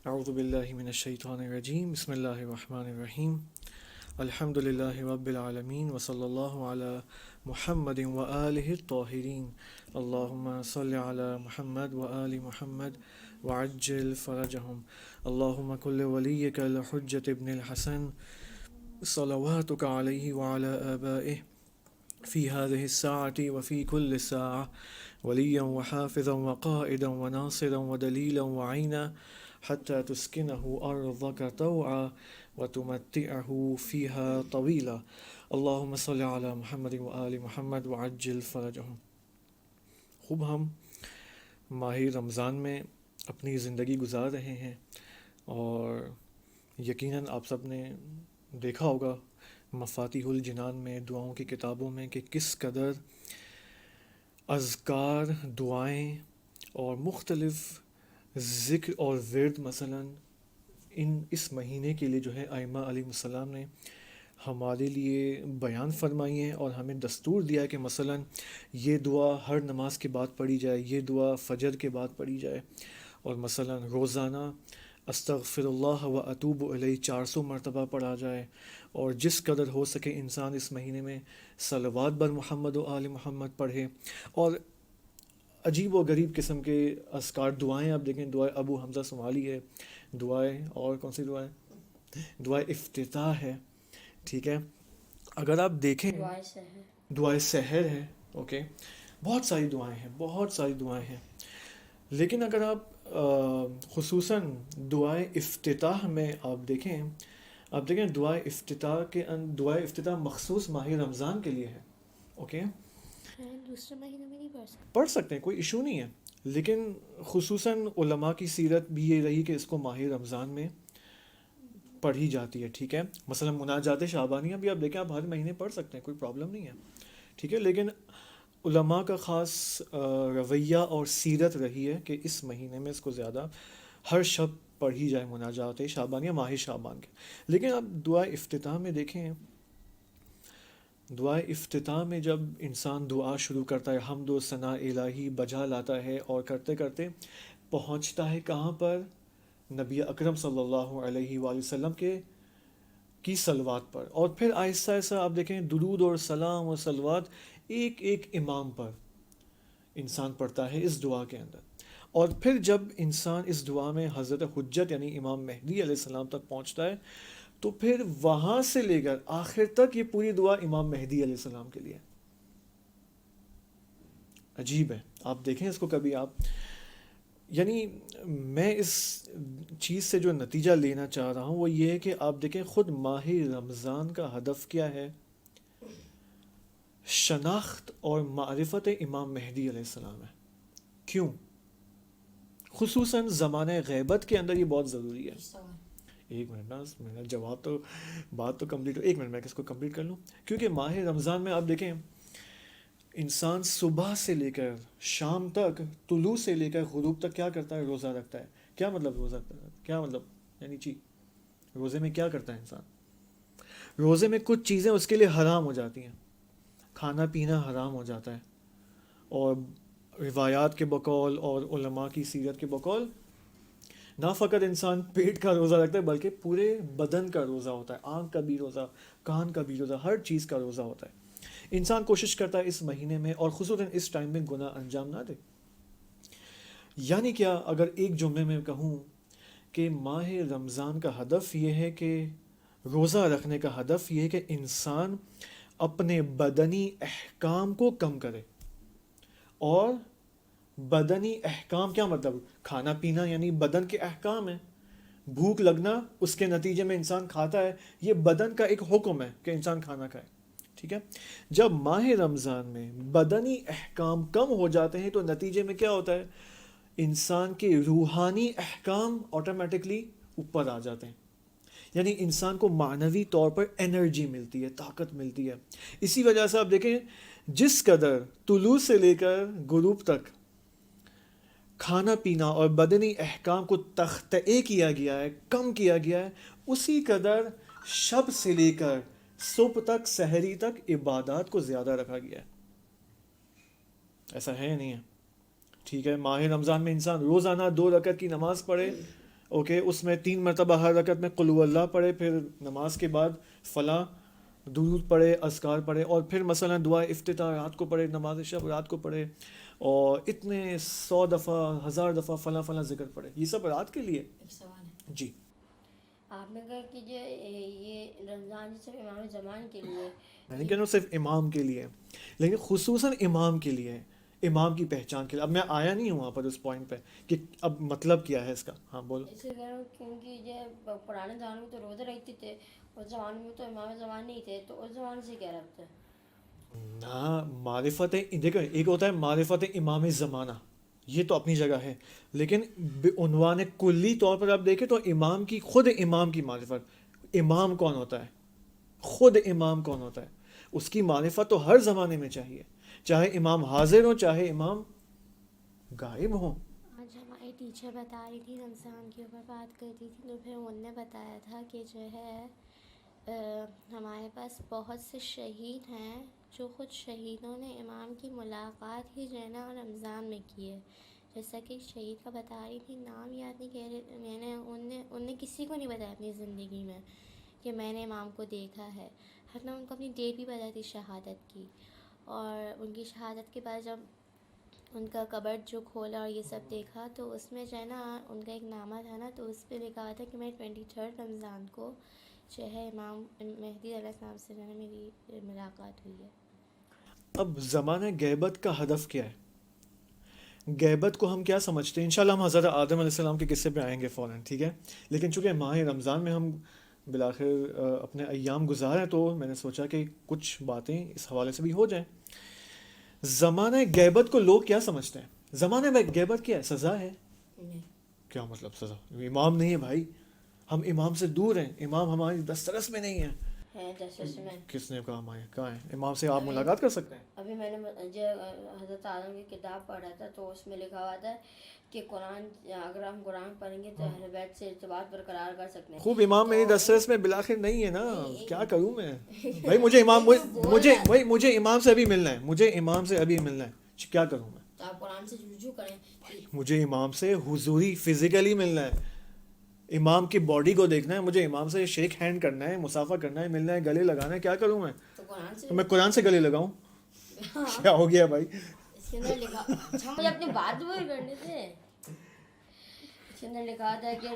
اعوذ باللہ من الشیطان الرجیم بسم اللہ الرحمن الرحیم الحمد للہ رب العالمین وصلی اللہ علی محمد وآلہ الطاہرین اللہم صل علی محمد وآل محمد وعجل فرجہم اللہم کل ولیک الحجۃ ابن الحسن صلواتک علیہ وعلی آبائہ فی هذه الساعة وفي كل ساعة وليا وحافظا وقائدا وناصرا ودليلا وعينا حتى تسكنه أرضك طوعا وتمتعه فيها طويلا اللهم صل على محمد وآل محمد وعجل فرجهم. خوب ہم ماہ رمضان میں اپنی زندگی گزار رہے ہیں اور یقیناً آپ سب نے دیکھا ہوگا مفاتیح الجنان میں دعاؤں کی کتابوں میں کہ کس قدر اذکار دعائیں اور مختلف ذکر اور ورد مثلا اس مہینے کے لیے جو ہے ائمہ علیہ السلام نے ہمارے لیے بیان فرمائی ہیں اور ہمیں دستور دیا ہے کہ مثلا یہ دعا ہر نماز کے بعد پڑھی جائے، یہ دعا فجر کے بعد پڑھی جائے، اور مثلا روزانہ استغفر اللہ و اتوب الیہ 400 مرتبہ پڑھا جائے، اور جس قدر ہو سکے انسان اس مہینے میں صلوات بر محمد و آل محمد پڑھے. اور عجیب و غریب قسم کے اذکار دعائیں آپ دیکھیں، دعائے ابو حمزہ سمالی ہے، دعائیں اور کون سی دعائیں، دعائے افتتاح ہے، ٹھیک ہے. اگر آپ دیکھیں دعائے سحر ہے، اوکے، بہت ساری دعائیں ہیں، بہت ساری دعائیں ہیں. لیکن اگر آپ خصوصاً دعائے افتتاح میں آپ دیکھیں دعائے افتتاح دعائے افتتاح مخصوص ماہ رمضان کے لیے ہے، اوکے. دوسرے مہینے میں نہیں پڑھ سکتے ہیں، کوئی ایشو نہیں ہے، لیکن خصوصاً علماء کی سیرت بھی یہ رہی کہ اس کو ماہ رمضان میں پڑھی جاتی ہے، ٹھیک ہے. مثلا مناجات شعبانیہ بھی آپ دیکھیں، آپ ہر مہینے پڑھ سکتے ہیں، کوئی پرابلم نہیں ہے، ٹھیک ہے. لیکن علماء کا خاص رویہ اور سیرت رہی ہے کہ اس مہینے میں اس کو زیادہ ہر شب پڑھی جائے مناجات شعبانیہ ماہ شعبان کے. لیکن اب دعائے افتتاح میں دیکھیں، دعائے افتتاح میں جب انسان دعا شروع کرتا ہے، حمد و ثنا الہی بجا لاتا ہے اور کرتے کرتے پہنچتا ہے کہاں پر، نبی اکرم صلی اللہ علیہ وآلہ وسلم کی صلوات پر. اور پھر آہستہ آہستہ آپ دیکھیں درود اور سلام اور صلوات ایک ایک امام پر انسان پڑھتا ہے اس دعا کے اندر. اور پھر جب انسان اس دعا میں حضرت حجت یعنی امام مہدی علیہ السلام تک پہنچتا ہے تو پھر وہاں سے لے کر آخر تک یہ پوری دعا امام مہدی علیہ السلام کے لیے. عجیب ہے، آپ دیکھیں اس کو کبھی آپ، یعنی میں اس چیز سے جو نتیجہ لینا چاہ رہا ہوں وہ یہ ہے کہ آپ دیکھیں خود ماہ رمضان کا ہدف کیا ہے، شناخت اور معرفت امام مہدی علیہ السلام ہے. کیوں؟ خصوصاً زمانہ غیبت کے اندر یہ بہت ضروری ہے. ایک منٹ نا، میرا جواب تو بات تو کمپلیٹ ہو، ایک منٹ میں اس کو کمپلیٹ کر لوں. کیونکہ ماہ رمضان میں آپ دیکھیں انسان صبح سے لے کر شام تک، طلوع سے لے کر غروب تک کیا کرتا ہے، روزہ رکھتا ہے. کیا مطلب روزہ رکھتا ہے، کیا مطلب، یعنی روزے میں کیا کرتا ہے انسان، روزے میں کچھ چیزیں اس کے لیے حرام ہو جاتی ہیں، کھانا پینا حرام ہو جاتا ہے، اور روایات کے بقول اور علماء کی سیرت کے بقول نہ فقط انسان پیٹ کا روزہ رکھتا ہے بلکہ پورے بدن کا روزہ ہوتا ہے، آنکھ کا بھی روزہ، کان کا بھی روزہ، ہر چیز کا روزہ ہوتا ہے. انسان کوشش کرتا ہے اس مہینے میں اور خصوصاً اس ٹائم میں گناہ انجام نہ دے. یعنی کیا، اگر ایک جملے میں کہوں کہ ماہ رمضان کا ہدف یہ ہے کہ روزہ رکھنے کا ہدف یہ ہے کہ انسان اپنے بدنی احکام کو کم کرے. اور بدنی احکام کیا مطلب، کھانا پینا یعنی بدن کے احکام ہیں، بھوک لگنا اس کے نتیجے میں انسان کھاتا ہے، یہ بدن کا ایک حکم ہے کہ انسان کھانا کھائے، ٹھیک ہے. جب ماہ رمضان میں بدنی احکام کم ہو جاتے ہیں تو نتیجے میں کیا ہوتا ہے، انسان کے روحانی احکام آٹومیٹکلی اوپر آ جاتے ہیں. یعنی انسان کو معنوی طور پر انرجی ملتی ہے، طاقت ملتی ہے. اسی وجہ سے آپ دیکھیں جس قدر طلوع سے لے کر غروب تک کھانا پینا اور بدنی احکام کو تخطئے کیا گیا ہے، کم کیا گیا ہے، اسی قدر شب سے لے کر صبح تک، سحری تک عبادات کو زیادہ رکھا گیا ہے. ایسا ہے یا نہیں ہے؟ ٹھیک ہے، ماہ رمضان میں انسان روزانہ 2 رکعت کی نماز پڑھے اوکے، اس میں 3 مرتبہ ہر رکعت میں قل هو اللہ پڑھے، پھر نماز کے بعد فلاں درود پڑھے، اذکار پڑھے، اور پھر مثلا دعا افتتاح رات کو پڑھے، نماز شب رات کو پڑھے، اور اتنے 100 دفعہ 1000 دفعہ فلاں فلاں ذکر پڑھے، یہ سب رات کے لیے. ایک سوال ہے، جی آپ نے کہا کہ یہ رمضان صرف امام زمان کے لیے، میں نہیں کہہ رہا ہوں صرف امام کے لیے، لیکن خصوصاً امام کے لیے، امام کی پہچان کے لیے. اب میں آیا نہیں ہوں وہاں پر اس پوائنٹ پہ کہ اب مطلب کیا ہے اس کا. ہاں بولو. اس لیے کہہ رہا ہوں کیونکہ یہ پرانے زمانے میں تو روزے رکھتے تھے، اس زمانے میں تو امام زمان نہیں تھے، تو اس زمانے سے کیا رکھتے ہیں؟ ہاں معرفت، دیکھو ایک ہوتا ہے معرفت امام زمانہ، یہ تو اپنی جگہ ہے، لیکن عنوان کلی طور پر آپ دیکھیں تو امام کی، خود امام کی معرفت، امام کون ہوتا ہے، خود امام کون ہوتا ہے، اس کی معرفت تو ہر زمانے میں چاہیے، چاہے امام حاضر ہو چاہے امام غائب ہوں. آج ہماری ٹیچر بتا رہی تھی رمضان کے اوپر بات کرتی تھی، تو پھر انہوں نے بتایا تھا کہ جو ہے ہمارے پاس بہت سے شہید ہیں جو خود شہیدوں نے امام کی ملاقات ہی جو ہے نا رمضان میں کی ہے. جیسا کہ شہید کا بتا رہی تھی، نام یاد نہیں کہہ رہے، میں نے ان نے کسی کو نہیں بتایا اپنی زندگی میں کہ میں نے امام کو دیکھا ہے. حتیٰ ان کو اپنی ڈیٹ بھی پتہ تھی شہادت کی، اور ان کی شہادت کے بعد جب ان کا قبر جو کھولا اور یہ سب دیکھا، تو اس میں جو ہے نا ان کا ایک نامہ تھا نا، تو اس پہ لکھا ہوا تھا کہ میں 23 رمضان کو جو ہے امام مہدی علیہ السلام سے جو ہے میری ملاقات ہوئی ہے. اب زمانہ غیبت کا ہدف کیا ہے؟ غیبت کو ہم کیا سمجھتے ہیں؟ انشاءاللہ ہم حضرت آدم علیہ السلام کے قصے پہ آئیں گے فوراً، ٹھیک ہے، لیکن چونکہ ماہ رمضان میں ہم بالآخر اپنے ایام گزار ہیں، تو میں نے سوچا کہ کچھ باتیں اس حوالے سے بھی ہو جائیں. زمانہ غیبت کو لوگ کیا سمجھتے ہیں؟ زمانہ میں غیبت کیا ہے؟ سزا ہے. کیا مطلب سزا؟ امام نہیں ہے بھائی، ہم امام سے دور ہیں، امام ہماری دسترس میں نہیں ہے. جسٹس میں کس نے کہا ہمارے کہاں ہے؟ امام سے آپ ملاقات کر سکتے ہیں. ابھی میں نے جو حضرت آدم کی کتاب پڑھا تھا، تو اس میں لکھا ہوا تھا کہ قرآن، اگر ہم قرآن پڑھیں گے تو اہل بیت سے ارتباط برقرار کر سکتے ہیں. خوب امام میری دسترس میں بالآخر نہیں ہے نا، کیا کروں میں بھائی؟ مجھے امام مجھے امام سے ابھی ملنا ہے، مجھے امام سے ابھی ملنا ہے، کیا کروں میں؟ تو آپ قرآن سے رجوع کریں. مجھے امام سے حضوری فزیکلی ملنا ہے، امام کی باڈی کو دیکھنا ہے، مجھے امام سے شیک ہینڈ کرنا ہے، مسافہ کرنا ہے، ملنا ہے، گلے لگانا ہے. کیا کروں میں؟ تو میں قرآن سے گلے لگاؤں؟ کیا ہو گیا بھائی؟ اس کے اندر لکھا، اچھا مجھے اپنی بات پوری کرنے سے، اس کے اندر لکھا تھا کہ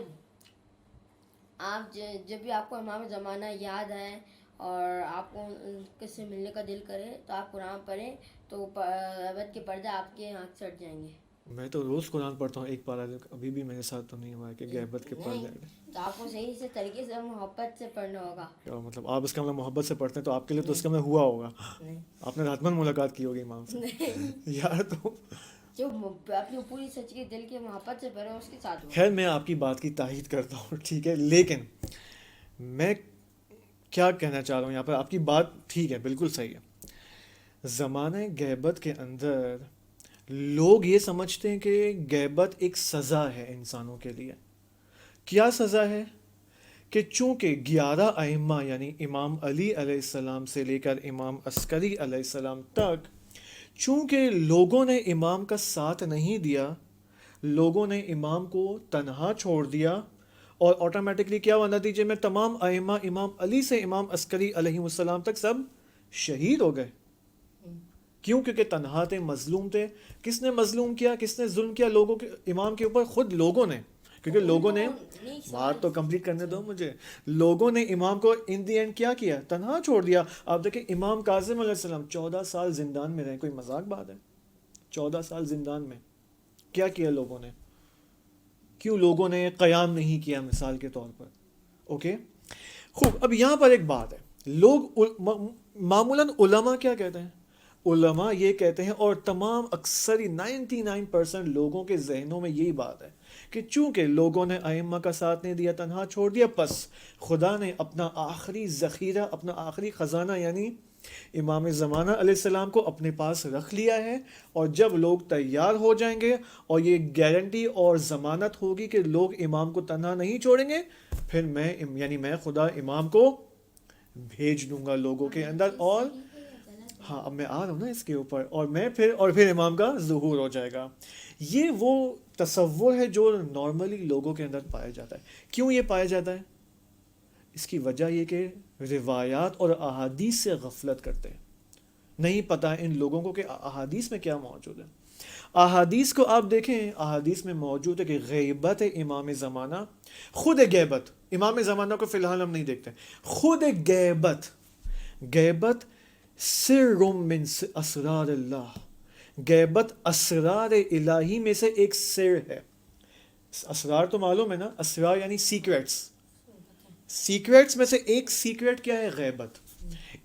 آپ جب بھی آپ کو امام زمانہ یاد آئے اور آپ کو کس سے ملنے کا دل کرے، تو آپ قرآن پڑھیں، تو غیبت کے پردے آپ کے آنکھ سے ہٹ جائیں گے. میں تو روز قرآن پڑھتا ہوں ایک پارہ، ابھی بھی میرے ساتھ تو نہیں ہوا ہے کہ غیبت کے پردے. تو آپ کو صحیح سے طریقے سے محبت سے پڑھنا ہوگا. کیا مطلب آپ اس کا مطلب محبت سے پڑھتے ہیں، تو آپ کے لیے تو اس کا مطلب ہوا ہوگا، آپ نے رات میں ملاقات کی ہوگی امام سے یار. تو جو اپنی پوری سچی دل کی محبت سے پڑھے اس کے ساتھ. خیر میں آپ کی بات کی تائید کرتا ہوں، ٹھیک ہے، لیکن میں کیا کہنا چاہ رہا ہوں یہاں پر، آپ کی بات ٹھیک ہے، بالکل صحیح ہے. زمانہ غیبت کے اندر لوگ یہ سمجھتے ہیں کہ غیبت ایک سزا ہے انسانوں کے لیے. کیا سزا ہے؟ کہ چونکہ 11 ائمہ یعنی امام علی علیہ السلام سے لے کر امام عسکری علیہ السلام تک، چونکہ لوگوں نے امام کا ساتھ نہیں دیا، لوگوں نے امام کو تنہا چھوڑ دیا، اور آٹومیٹکلی کیا ہوا نتیجے میں تمام ائمہ امام علی سے امام عسکری علیہ السلام تک سب شہید ہو گئے. کیوں؟ کیونکہ تنہا تھے، مظلوم تھے. کس نے مظلوم کیا، کس نے ظلم کیا لوگوں کے امام کے اوپر؟ خود لوگوں نے. کیونکہ لوگوں نے، بات تو کمپلیٹ کرنے دو مجھے، لوگوں نے امام کو ان دی اینڈ کیا کیا؟ تنہا چھوڑ دیا. آپ دیکھیں امام کاظم علیہ السلام 14 سال زندان میں رہے، کوئی مذاق بات ہے؟ 14 سال زندان میں کیا کیا لوگوں نے؟ کیوں لوگوں نے قیام نہیں کیا مثال کے طور پر؟ اوکے خوب. اب یہاں پر ایک بات ہے، لوگ معمولاً علماء کیا کہتے ہیں؟ علماء یہ کہتے ہیں، اور تمام اکثری 99% لوگوں کے ذہنوں میں یہی بات ہے کہ چونکہ لوگوں نے ائمہ کا ساتھ نہیں دیا، تنہا چھوڑ دیا، پس خدا نے اپنا آخری ذخیرہ، اپنا آخری خزانہ یعنی امام زمانہ علیہ السلام کو اپنے پاس رکھ لیا ہے. اور جب لوگ تیار ہو جائیں گے اور یہ گارنٹی اور ضمانت ہوگی کہ لوگ امام کو تنہا نہیں چھوڑیں گے، پھر میں خدا امام کو بھیج دوں گا لوگوں کے اندر. اور اب میں آ رہا ہوں نا اس کے اوپر، اور پھر امام کا ظہور ہو جائے گا. یہ وہ تصور ہے جو نارملی لوگوں کے اندر پایا جاتا ہے. کیوں یہ پایا جاتا ہے؟ اس کی وجہ یہ کہ روایات اور احادیث سے غفلت کرتے ہیں. نہیں پتہ ان لوگوں کو کہ احادیث میں کیا موجود ہے. احادیث کو آپ دیکھیں، احادیث میں موجود ہے کہ غیبت امام زمانہ، خود غیبت امام زمانہ کو فی الحال ہم نہیں دیکھتے، خود غیبت سر من اسرار اللہ، غیبت اسرار الہی میں سے ایک سر ہے. اسرار تو معلوم ہے نا، اسرار یعنی سیکریٹس میں سے ایک سیکریٹ کیا ہے؟ غیبت.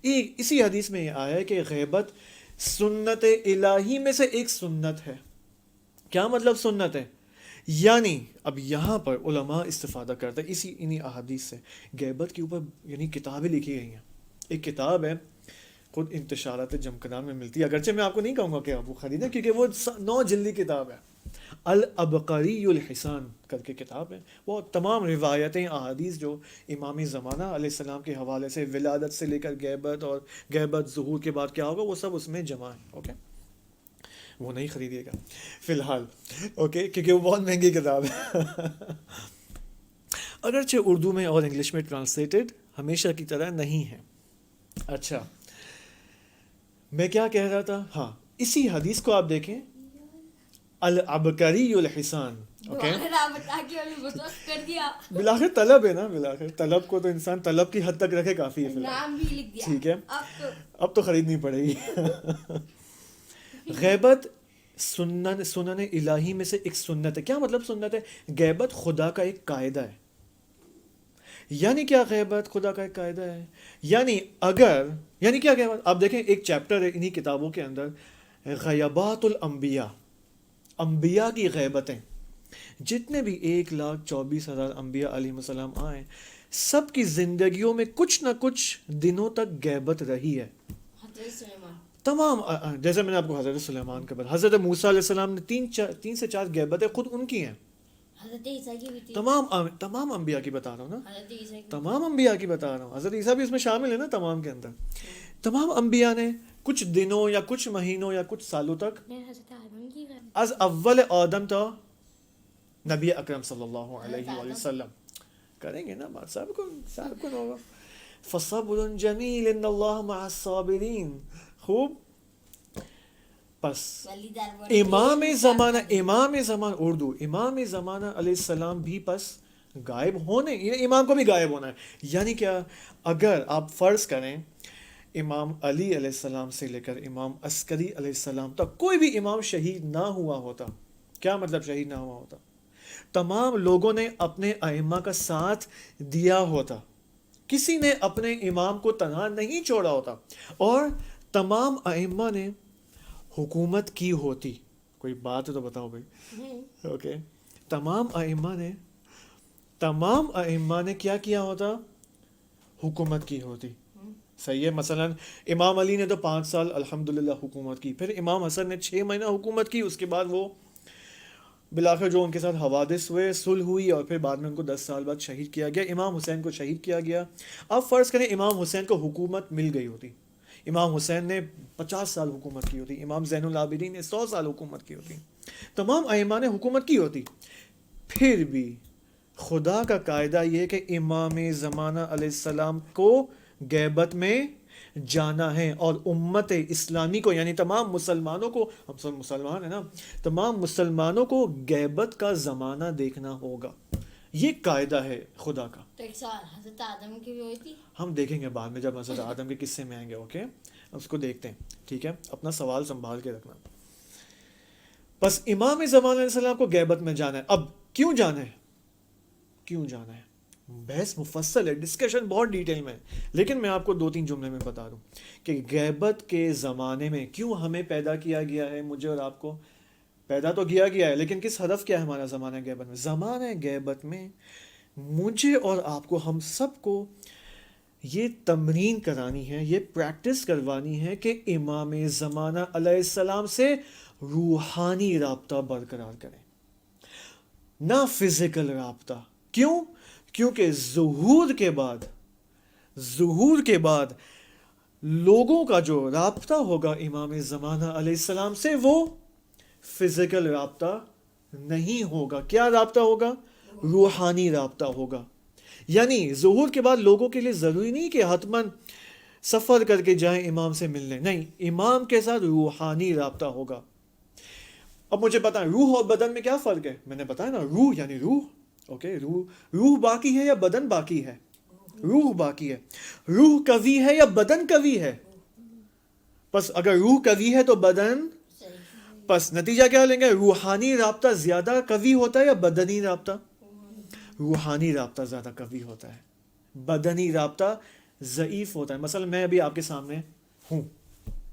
اسی حدیث میں یہ آیا ہے کہ غیبت سنت الہی میں سے ایک سنت ہے. کیا مطلب سنت ہے؟ یعنی اب یہاں پر علماء استفادہ کرتے ہیں انہی احادیث سے. غیبت کے اوپر یعنی کتابیں لکھی گئی ہیں. ایک کتاب ہے خود انتشارات جمکران میں ملتی ہے، اگرچہ میں آپ کو نہیں کہوں گا کہ آپ وہ خریدیں کیونکہ وہ 9 جلدی کتاب ہے. العبقری الحسان کر کے کتاب ہے. وہ تمام روایتیں احادیث جو امام زمانہ علیہ السلام کے حوالے سے، ولادت سے لے کر غیبت اور غیبت ظہور کے بعد کیا ہوگا، وہ سب اس میں جمع ہے. اوکے، وہ نہیں خریدیے گا فی الحال، اوکے، کیونکہ وہ بہت مہنگی کتاب ہے. اگرچہ اردو میں اور انگلش میں ٹرانسلیٹڈ ہمیشہ کی طرح نہیں ہے. اچھا، میں کیا کہہ رہا تھا؟ ہاں، اسی حدیث کو آپ دیکھیں، العبقری الحسان. اوکے، بلاخر طلب ہے نا، بلاخر طلب کو تو انسان طلب کی حد تک رکھے کافی ہے فی الحال. ٹھیک ہے، اب تو خریدنی پڑے گی. غیبت سنن الہی میں سے ایک سنت ہے. کیا مطلب سنت ہے؟ غیبت خدا کا ایک قاعدہ ہے. یعنی کیا غیبت خدا کا ایک قاعدہ ہے؟ یعنی کیا غیبت؟ آپ دیکھیں ایک چیپٹر ہے انہی کتابوں کے اندر، غیبات الانبیاء، انبیاء کی غیبتیں. جتنے بھی 1,24,000 انبیاء علیہ السلام آئے، سب کی زندگیوں میں کچھ نہ کچھ دنوں تک غیبت رہی ہے. تمام، جیسے میں نے آپ کو حضرت سلیمان کے بعد، حضرت موسیٰ علیہ السلام نے 3 سے 4 غیبتیں خود ان کی ہیں. تمام انبیاء کی بتا رہا ہوں نا، تمام انبیاء کی بتا رہا ہوں. حضرت عیسیٰ بھی اس میں شامل ہے نا تمام کے اندر. تمام انبیاء نے کچھ دنوں یا کچھ مہینوں یا کچھ سالوں تک، از اول آدم تا نبی اکرم صلی اللہ علیہ وآلہ وسلم، کریں گے نا بات، سب کو ہوگا. فصبر جمیل ان اللہ مع الصابرین. خوب. پس امام زمانہ اردو، امام زمانہ علیہ السلام بھی پس غائب ہونے، یہ امام کو بھی غائب ہونا ہے. یعنی کیا؟ اگر آپ فرض کریں امام علی علیہ السلام سے لے کر امام عسکری علیہ السلام تک کوئی بھی امام شہید نہ ہوا ہوتا. کیا مطلب شہید نہ ہوا ہوتا؟ تمام لوگوں نے اپنے ائمہ کا ساتھ دیا ہوتا، کسی نے اپنے امام کو تنہا نہیں چھوڑا ہوتا، اور تمام ائمہ نے حکومت کی ہوتی. کوئی بات ہے تو بتاؤ بھائی. اوکے، تمام ائمہ نے کیا کیا ہوتا؟ حکومت کی ہوتی. صحیح ہے. مثلا امام علی نے تو 5 سال الحمدللہ حکومت کی، پھر امام حسن نے 6 مہینہ حکومت کی، اس کے بعد وہ بالآخر جو ان کے ساتھ حوادث ہوئے، صلح ہوئی، اور پھر بعد میں ان کو 10 سال بعد شہید کیا گیا. امام حسین کو شہید کیا گیا. اب فرض کریں امام حسین کو حکومت مل گئی ہوتی، امام حسین نے 50 سال حکومت کی ہوتی، امام زین العابدین نے 100 سال حکومت کی ہوتی، تمام ائمہ نے حکومت کی ہوتی. پھر بھی خدا کا قاعدہ یہ کہ امام زمانہ علیہ السلام کو غیبت میں جانا ہے، اور امت اسلامی کو، یعنی تمام مسلمانوں کو، ہم سب مسلمان ہیں نا، تمام مسلمانوں کو غیبت کا زمانہ دیکھنا ہوگا. یہ قاعدہ ہے خدا کا. تو ایک سوال، حضرت آدم کی بھی ہوئی تھی؟ ہم دیکھیں گے بعد میں جب حضرت آدم کے قصے میں آئیں گے. اوکے، اس کو دیکھتے ہیں. ٹھیک ہے، اپنا سوال سنبھال کے رکھنا. بس امام زمان علیہ السلام کو غیبت میں جانا ہے. اب کیوں جانا ہے؟ بحث مفصل ہے، ڈسکشن بہت ڈیٹیل میں، لیکن میں آپ کو 2-3 جملے میں بتا دوں کہ غیبت کے زمانے میں کیوں ہمیں پیدا کیا گیا ہے. مجھے اور آپ کو پیدا تو کیا گیا ہے، لیکن کس ہدف کیا ہے ہمارا زمانہ غیبت میں؟ زمانہ غیبت میں مجھے اور آپ کو، ہم سب کو یہ تمرین کرانی ہے، یہ پریکٹس کروانی ہے کہ امام زمانہ علیہ السلام سے روحانی رابطہ برقرار کریں، نہ فزیکل رابطہ. کیوں؟ کیونکہ ظہور کے بعد لوگوں کا جو رابطہ ہوگا امام زمانہ علیہ السلام سے، وہ فزیکل رابطہ نہیں ہوگا. کیا رابطہ ہوگا؟ روحانی رابطہ ہوگا. یعنی ظہور کے بعد لوگوں کے لیے ضروری نہیں کہ حتماً سفر کر کے جائیں امام سے ملنے، نہیں، امام کے ساتھ روحانی رابطہ ہوگا. اب مجھے بتائیں روح اور بدن میں کیا فرق ہے؟ میں نے بتایا نا، روح یعنی روح، اوکے، روح باقی ہے یا بدن باقی ہے؟ روح باقی ہے. روح قوی ہے یا بدن قوی ہے؟ پس اگر روح قوی ہے تو بدن، پس نتیجہ کیا لیں گے؟ روحانی رابطہ زیادہ قوی ہوتا ہے یا بدنی رابطہ؟ روحانی رابطہ زیادہ قوی ہوتا ہے، بدنی رابطہ ضعیف ہوتا ہے. مثلا میں ابھی آپ کے سامنے ہوں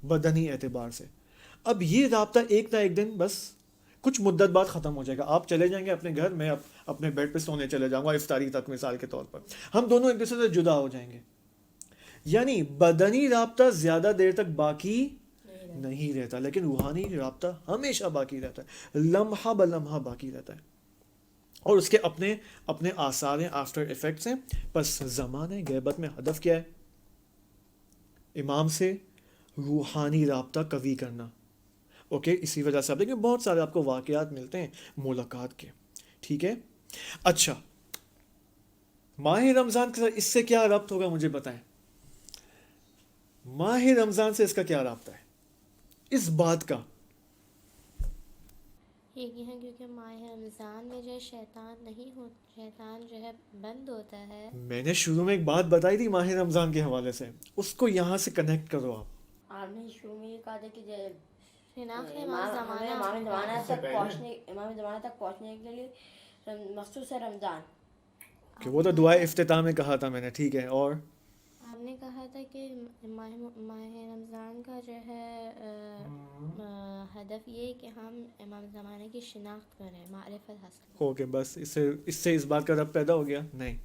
بدنی اعتبار سے، اب یہ رابطہ ایک نہ ایک دن بس کچھ مدت بعد ختم ہو جائے گا. آپ چلے جائیں گے اپنے گھر، میں اپنے بیڈ پہ سونے چلے جاؤں گا افطاری تک مثال کے طور پر، ہم دونوں ایک دوسرے سے جدا ہو جائیں گے. یعنی بدنی رابطہ زیادہ دیر تک باقی نہیں رہتا، لیکن روحانی رابطہ ہمیشہ باقی رہتا ہے، لمحہ بلمحہ باقی رہتا ہے، اور اس کے اپنے اپنے آثار ہیں، آفٹر ایفیکٹس ہیں. بس زمانہ غیبت میں ہدف کیا ہے؟ امام سے روحانی رابطہ قوی کرنا. اوکے، اسی وجہ سے آپ دیکھیں بہت سارے آپ کو واقعات ملتے ہیں ملاقات کے. ٹھیک ہے، اچھا ماہ رمضان کے ساتھ اس سے کیا ربط ہوگا مجھے بتائیں؟ ماہ رمضان سے اس کا کیا رابطہ ہے اس بات کا؟ یہ ہے کیونکہ ماہ رمضان میں جو شیطان نہیں ہو، شیطان جو ہے بند ہوتا ہے. میں نے شروع میں ایک بات بتائی تھی ماہ رمضان کے حوالے سے، اس کو یہاں سے کنیکٹ کرو آپ. آپ نے شروع میں یہ کہا تھا کہ شناخت امام زمانہ زمانہ تک پہنچنے کے لیے مخصوص ہے رمضان، کہ وہ تو دعائے افتتاح میں کہا تھا میں نے. ٹھیک ہے، اور آپ نے کہا تھا کہ ماہ رمضان کا جو ہے ہدف یہ کہ ہم امام زمانے کی شناخت کریں، معرفت حاصل کریں. اوکے، بس اس سے اس بات کا ربط پیدا ہو گیا. نہیں،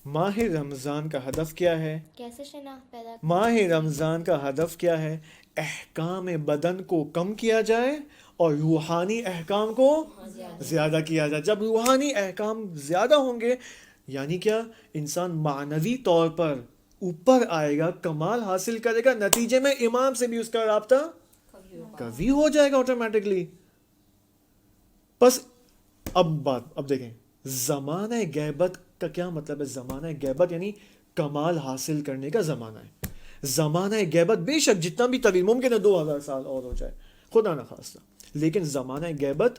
ماہ رمضان کا ہدف کیا ہے؟ کیسے شناخت پیدا کریں؟ ماہ رمضان کا ہدف کیا ہے؟ احکام بدن کو کم کیا جائے اور روحانی احکام کو زیادہ کیا جائے. جب روحانی احکام زیادہ ہوں گے یعنی کیا؟ انسان معنوی طور پر اوپر آئے گا، کمال حاصل کرے گا، نتیجے میں امام سے بھی اس کا رابطہ قوی ہو جائے گا آٹومیٹکلی. بس اب دیکھیں زمانہ غیبت کا کیا مطلب ہے؟ زمانہ غیبت یعنی کمال حاصل کرنے کا زمانہ ہے. زمانہ غیبت بے شک جتنا بھی طویل، ممکن ہے 2000 سال اور ہو جائے، خدا نہ خواستہ، لیکن زمانہ غیبت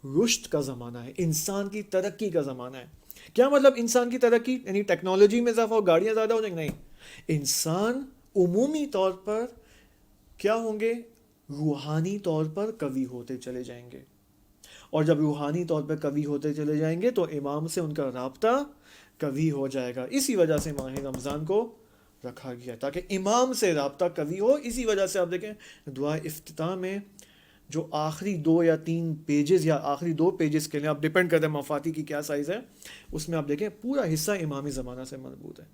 رشد کا زمانہ ہے، انسان کی ترقی کا زمانہ ہے. کیا مطلب انسان کی ترقی؟ یعنی ٹیکنالوجی میں اضافہ ہو، گاڑیاں زیادہ ہو جائیں گی؟ نہیں، انسان عمومی طور پر کیا ہوں گے؟ روحانی طور پر قوی ہوتے چلے جائیں گے. اور جب روحانی طور پر قوی ہوتے چلے جائیں گے تو امام سے ان کا رابطہ قوی ہو جائے گا. اسی وجہ سے ماہ رمضان کو رکھا گیا تاکہ امام سے رابطہ قوی ہو. اسی وجہ سے آپ دیکھیں دعا افتتاح میں جو آخری 2 یا 3 پیجز یا آخری 2 پیجز کے لیے، آپ ڈیپینڈ کرتے ہیں مفاتی کی کیا سائز ہے، اس میں آپ دیکھیں پورا حصہ امامی زمانہ سے مربوط ہے.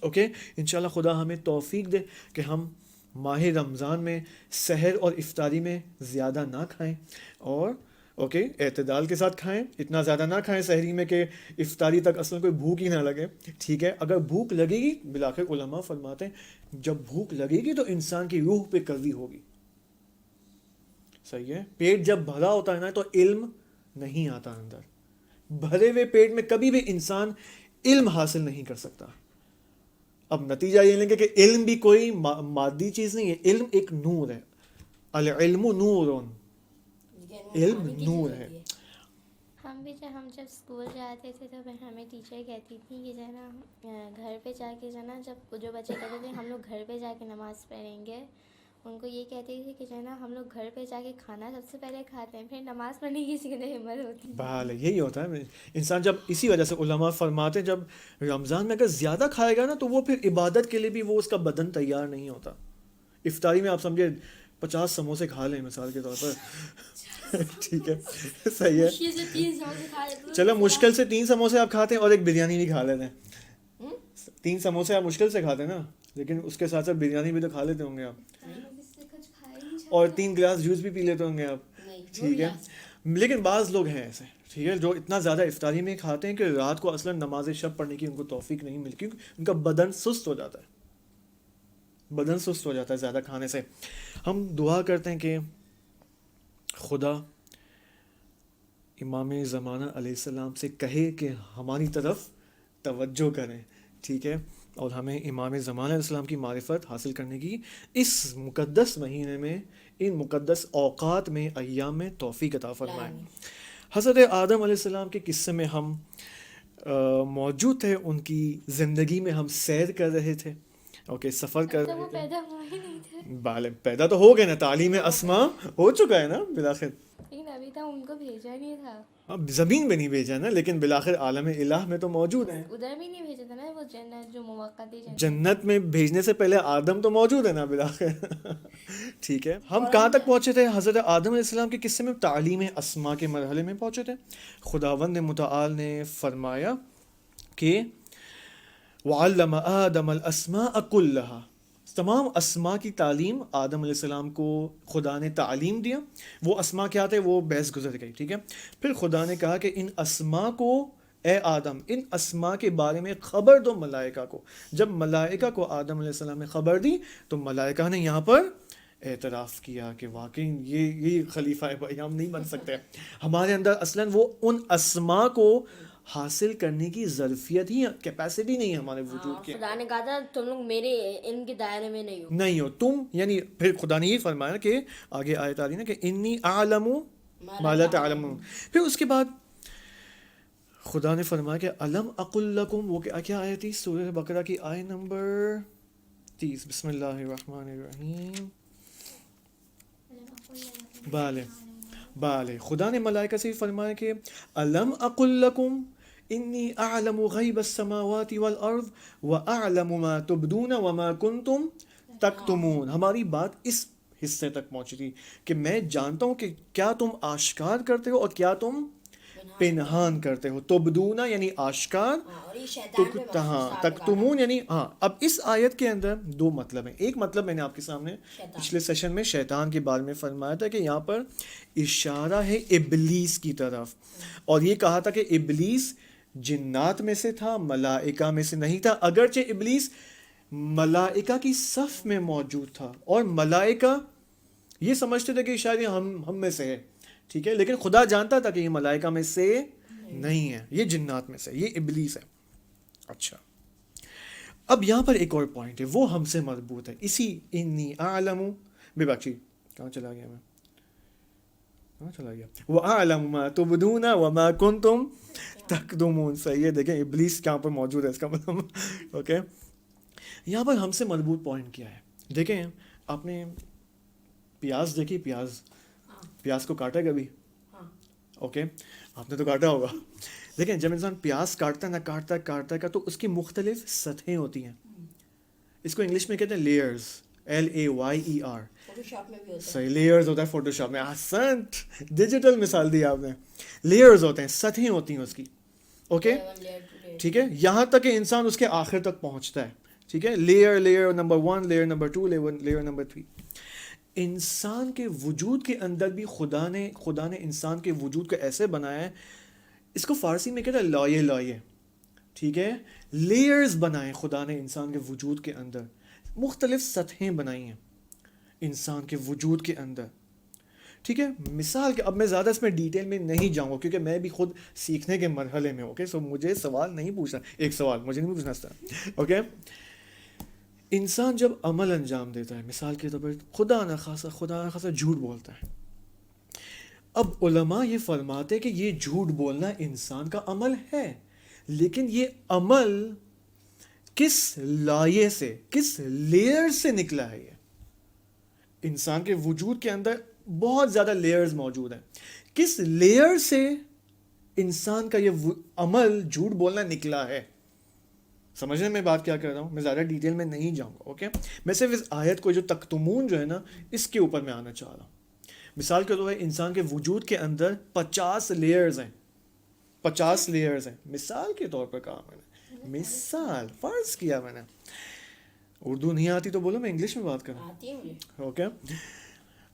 اوکے، انشاءاللہ خدا ہمیں توفیق دے کہ ہم ماہ رمضان میں سحر اور افطاری میں زیادہ نہ کھائیں، اور اوکے اعتدال کے ساتھ کھائیں. اتنا زیادہ نہ کھائیں سحری میں کہ افطاری تک اصلا کوئی بھوک ہی نہ لگے. ٹھیک ہے، اگر بھوک لگے گی، بالآخر علماء فرماتے ہیں جب بھوک لگے گی تو انسان کی روح پہ قوی ہوگی. صحیح ہے، پیٹ جب بھرا ہوتا ہے نا تو علم نہیں آتا اندر. بھرے ہوئے پیٹ میں کبھی بھی انسان علم حاصل نہیں کر سکتا. اب نتیجہ یہ لیں گے کہ علم بھی کوئی مادی چیز نہیں ہے، علم ایک نور ہے. العلم نور، علم نور ہے. ہم جب اسکول جاتے تھے تو ہمیں ٹیچر کہتی تھی کہ جو ہے نا گھر پہ جا کے جو ہے نا، جب جو بچے کہتے تھے ہم لوگ گھر پہ جا کے نماز پڑھیں گے، ان کو یہ کہتے تھے کہ جو ہے نا ہم لوگ گھر پہ جا کے کھانا سب سے پہلے کھاتے ہیں، پھر نماز پڑھنے کی کسی کو ہمت ہوتی. بھال یہی ہوتا ہے انسان جب، اسی وجہ سے علماء فرماتے ہیں جب رمضان میں اگر زیادہ کھائے گا نا تو وہ پھر عبادت کے لیے بھی وہ اس کا بدن تیار نہیں ہوتا. افطاری میں آپ سمجھے 50 سموسے کھا لیں مثال کے طور پر، ٹھیک ہے صحیح ہے، چلو مشکل سے 3 سموسے آپ کھاتے ہیں اور ایک بریانی بھی کھا لیتے ہیں. 3 سموسے آپ مشکل سے کھاتے ہیں نا، لیکن اس کے ساتھ ساتھ بریانی بھی تو کھا لیتے ہوں گے آپ، اور 3 گلاس جوس بھی پی لیتے ہوں گے آپ. ٹھیک ہے، لیکن بعض لوگ ہیں ایسے، ٹھیک ہے، جو اتنا زیادہ افطاری میں کھاتے ہیں کہ رات کو اصلا نماز شب پڑھنے کی ان کو توفیق نہیں ملتی، کیونکہ ان کا بدن سست ہو جاتا ہے، بدن سست ہو جاتا ہے زیادہ کھانے سے. ہم دعا کرتے ہیں کہ خدا امام زمانہ علیہ السلام سے کہے کہ ہماری طرف توجہ کریں، ٹھیک ہے، اور ہمیں امام زمانہ علیہ السلام کی معرفت حاصل کرنے کی اس مقدس مہینے میں، ان مقدس اوقات میں، ایام میں توفیق عطا فرمائے۔ حضرت آدم علیہ السلام کے قصے میں ہم موجود تھے، ان کی زندگی میں ہم سیر کر رہے تھے، اوکے، سفر کر تو وہ رہے تھے۔ پیدا ہوئے ہی نہیں تھے، بالے پیدا تو ہو گئے نا، تعلیم اسما ہو چکا ہے نا بالآخر، لیکن ابھی تک ان کو بھیجا نہیں تھا، اب زمین میں نہیں بھیجا نا، لیکن بالآخر عالم الہ میں تو موجود ہیں۔ ادھر بھی نہیں بھیجا تھا نا، وہ جنت جو موقتی جنت۔ جنت میں بھیجنے سے پہلے آدم تو موجود ہے نا بالآخر، ٹھیک ہے۔ ہم کہاں تک پہنچے تھے؟ حضرت آدم علیہ السلام کے قصے میں تعلیم اسما کے مرحلے میں پہنچے تھے۔ خداوند متعال نے فرمایا کہ وعلم آدم الاسماء کلھا، تمام اسما کی تعلیم آدم علیہ السلام کو خدا نے تعلیم دیا۔ وہ اسما کیا تھے وہ بحث گزر گئی، ٹھیک ہے۔ پھر خدا نے کہا کہ ان اسما کو، اے آدم، ان اسما کے بارے میں خبر دو ملائکہ کو۔ جب ملائکہ کو آدم علیہ السلام نے خبر دی تو ملائکہ نے یہاں پر اعتراف کیا کہ واقعی یہ خلیفہ ہے بھائی، ہم نہیں بن سکتے، ہمارے اندر اصلاً وہ ان اسما کو حاصل کرنے کی ظرفیت ہی، کیپیسٹی نہیں ہے ہمارے وجود کی۔ خدا نے کہا تھا تم لوگ میرے ان کے دائرے میں نہیں ہو تم، یعنی پھر خدا نے یہ فرمایا کہ آگے آیت آ رہی نا کہ انی اعلم ما لا تعلمون۔ پھر اس کے بعد خدا نے فرمایا کہ الم اقل لکم، وہ کیا آیت تھی؟ سورہ بقرہ کی آیت نمبر 30، بسم اللہ الرحمن الرحیم۔ بالے خدا نے ملائکہ سے فرمایا کہ الم اقل لکم انی اعلم غیب السماوات والارض واعلم ما تبدون وما کنتم تکتمون۔ ہماری بات اس حصے تک پہنچی تھی کہ میں جانتا ہوں کہ کیا تم آشکار کرتے ہو اور کیا تم پنہان کرتے ہو۔ تبدون یعنی آشکار، تکتمون یعنی ہاں۔ اب اس آیت کے اندر دو مطلب ہیں۔ ایک مطلب میں نے آپ کے سامنے پچھلے سیشن میں شیطان کے بارے میں فرمایا تھا کہ یہاں پر اشارہ ہے ابلیس کی طرف، اور یہ کہا تھا کہ ابلیس جنات میں سے تھا، ملائکہ میں سے نہیں تھا، اگرچہ ابلیس ملائکہ کی صف میں موجود تھا اور ملائکہ یہ سمجھتے تھے کہ شاید یہ ہم میں سے ہے، ٹھیک ہے، لیکن خدا جانتا تھا کہ یہ ملائکہ میں سے نہیں ہے، یہ جنات میں سے، یہ ابلیس ہے۔ اچھا، اب یہاں پر ایک اور پوائنٹ ہے، وہ ہم سے مربوط ہے، اسی انی اعلم، بے باقی کہاں چلا گیا میں، وَأَعْلَمُ مَا تُبْدُونَ وَمَا كُنْتُمْ تَكْتُمُونَ۔ صحیح ہے، دیکھیں ابلیس کہاں پر موجود ہے، اس کا مطلب اوکے۔ یہاں پر ہم سے مربوط پوائنٹ کیا ہے؟ دیکھیں، آپ نے پیاز دیکھی، پیاز کو کاٹا کبھی؟ اوکے، آپ نے تو کاٹا ہوگا۔ دیکھیں، جب انسان پیاز کاٹتا ہے نا، کاٹتا تو اس کی مختلف سطحیں ہوتی ہیں، اس کو انگلش میں کہتے ہیں لیئرز، LAYER۔ صحیح، لیئرز ہوتا ہے فوٹوشاپ میں، احسنت، ڈیجیٹل مثال دی آپ نے۔ لیئرز ہوتے ہیں، سطحیں ہوتی ہیں اس کی، اوکے، ٹھیک ہے، یہاں تک کہ انسان اس کے آخر تک پہنچتا ہے، ٹھیک ہے، layer number 1، layer number 2، layer number 3۔ انسان کے وجود کے اندر بھی خدا نے انسان کے وجود کو ایسے بنایا ہے، اس کو فارسی میں کہتے ہیں لائے، ٹھیک ہے، لیئرز بنائے خدا نے انسان کے وجود کے اندر، مختلف سطحیں بنائی ہیں انسان کے وجود کے اندر، ٹھیک ہے۔ مثال کے اب میں زیادہ اس میں ڈیٹیل میں نہیں جاؤں گا کیونکہ میں بھی خود سیکھنے کے مرحلے میں، اوکے، سو مجھے سوال نہیں پوچھنا، ایک سوال مجھے نہیں پوچھنا تھا، اوکے۔ انسان جب عمل انجام دیتا ہے، مثال کے طور پر خدا نہ خاصا جھوٹ بولتا ہے، اب علماء یہ فرماتے کہ یہ جھوٹ بولنا انسان کا عمل ہے، لیکن یہ عمل کس لائے سے، کس لیئر سے نکلا ہے؟ یہ انسان کے وجود کے اندر بہت زیادہ لیئرز موجود ہیں، کس لیئر سے انسان کا یہ عمل جھوٹ بولنا نکلا ہے؟ سمجھنے میں بات کیا کر رہا ہوں، میں زیادہ ڈیٹیل میں نہیں جاؤں گا، اوکے۔ میں صرف اس آیت کو جو تکتمون جو ہے نا، اس کے اوپر میں آنا چاہ رہا ہوں۔ مثال کے طور پر انسان کے وجود کے اندر 50 لیئرز ہیں، 50 لیئرز ہیں، مثال کے طور پر کہا میں نے، مثال فرض کیا میں نے، اردو نہیں آتی تو بولو، میں انگلش میں بات کروں، اوکے۔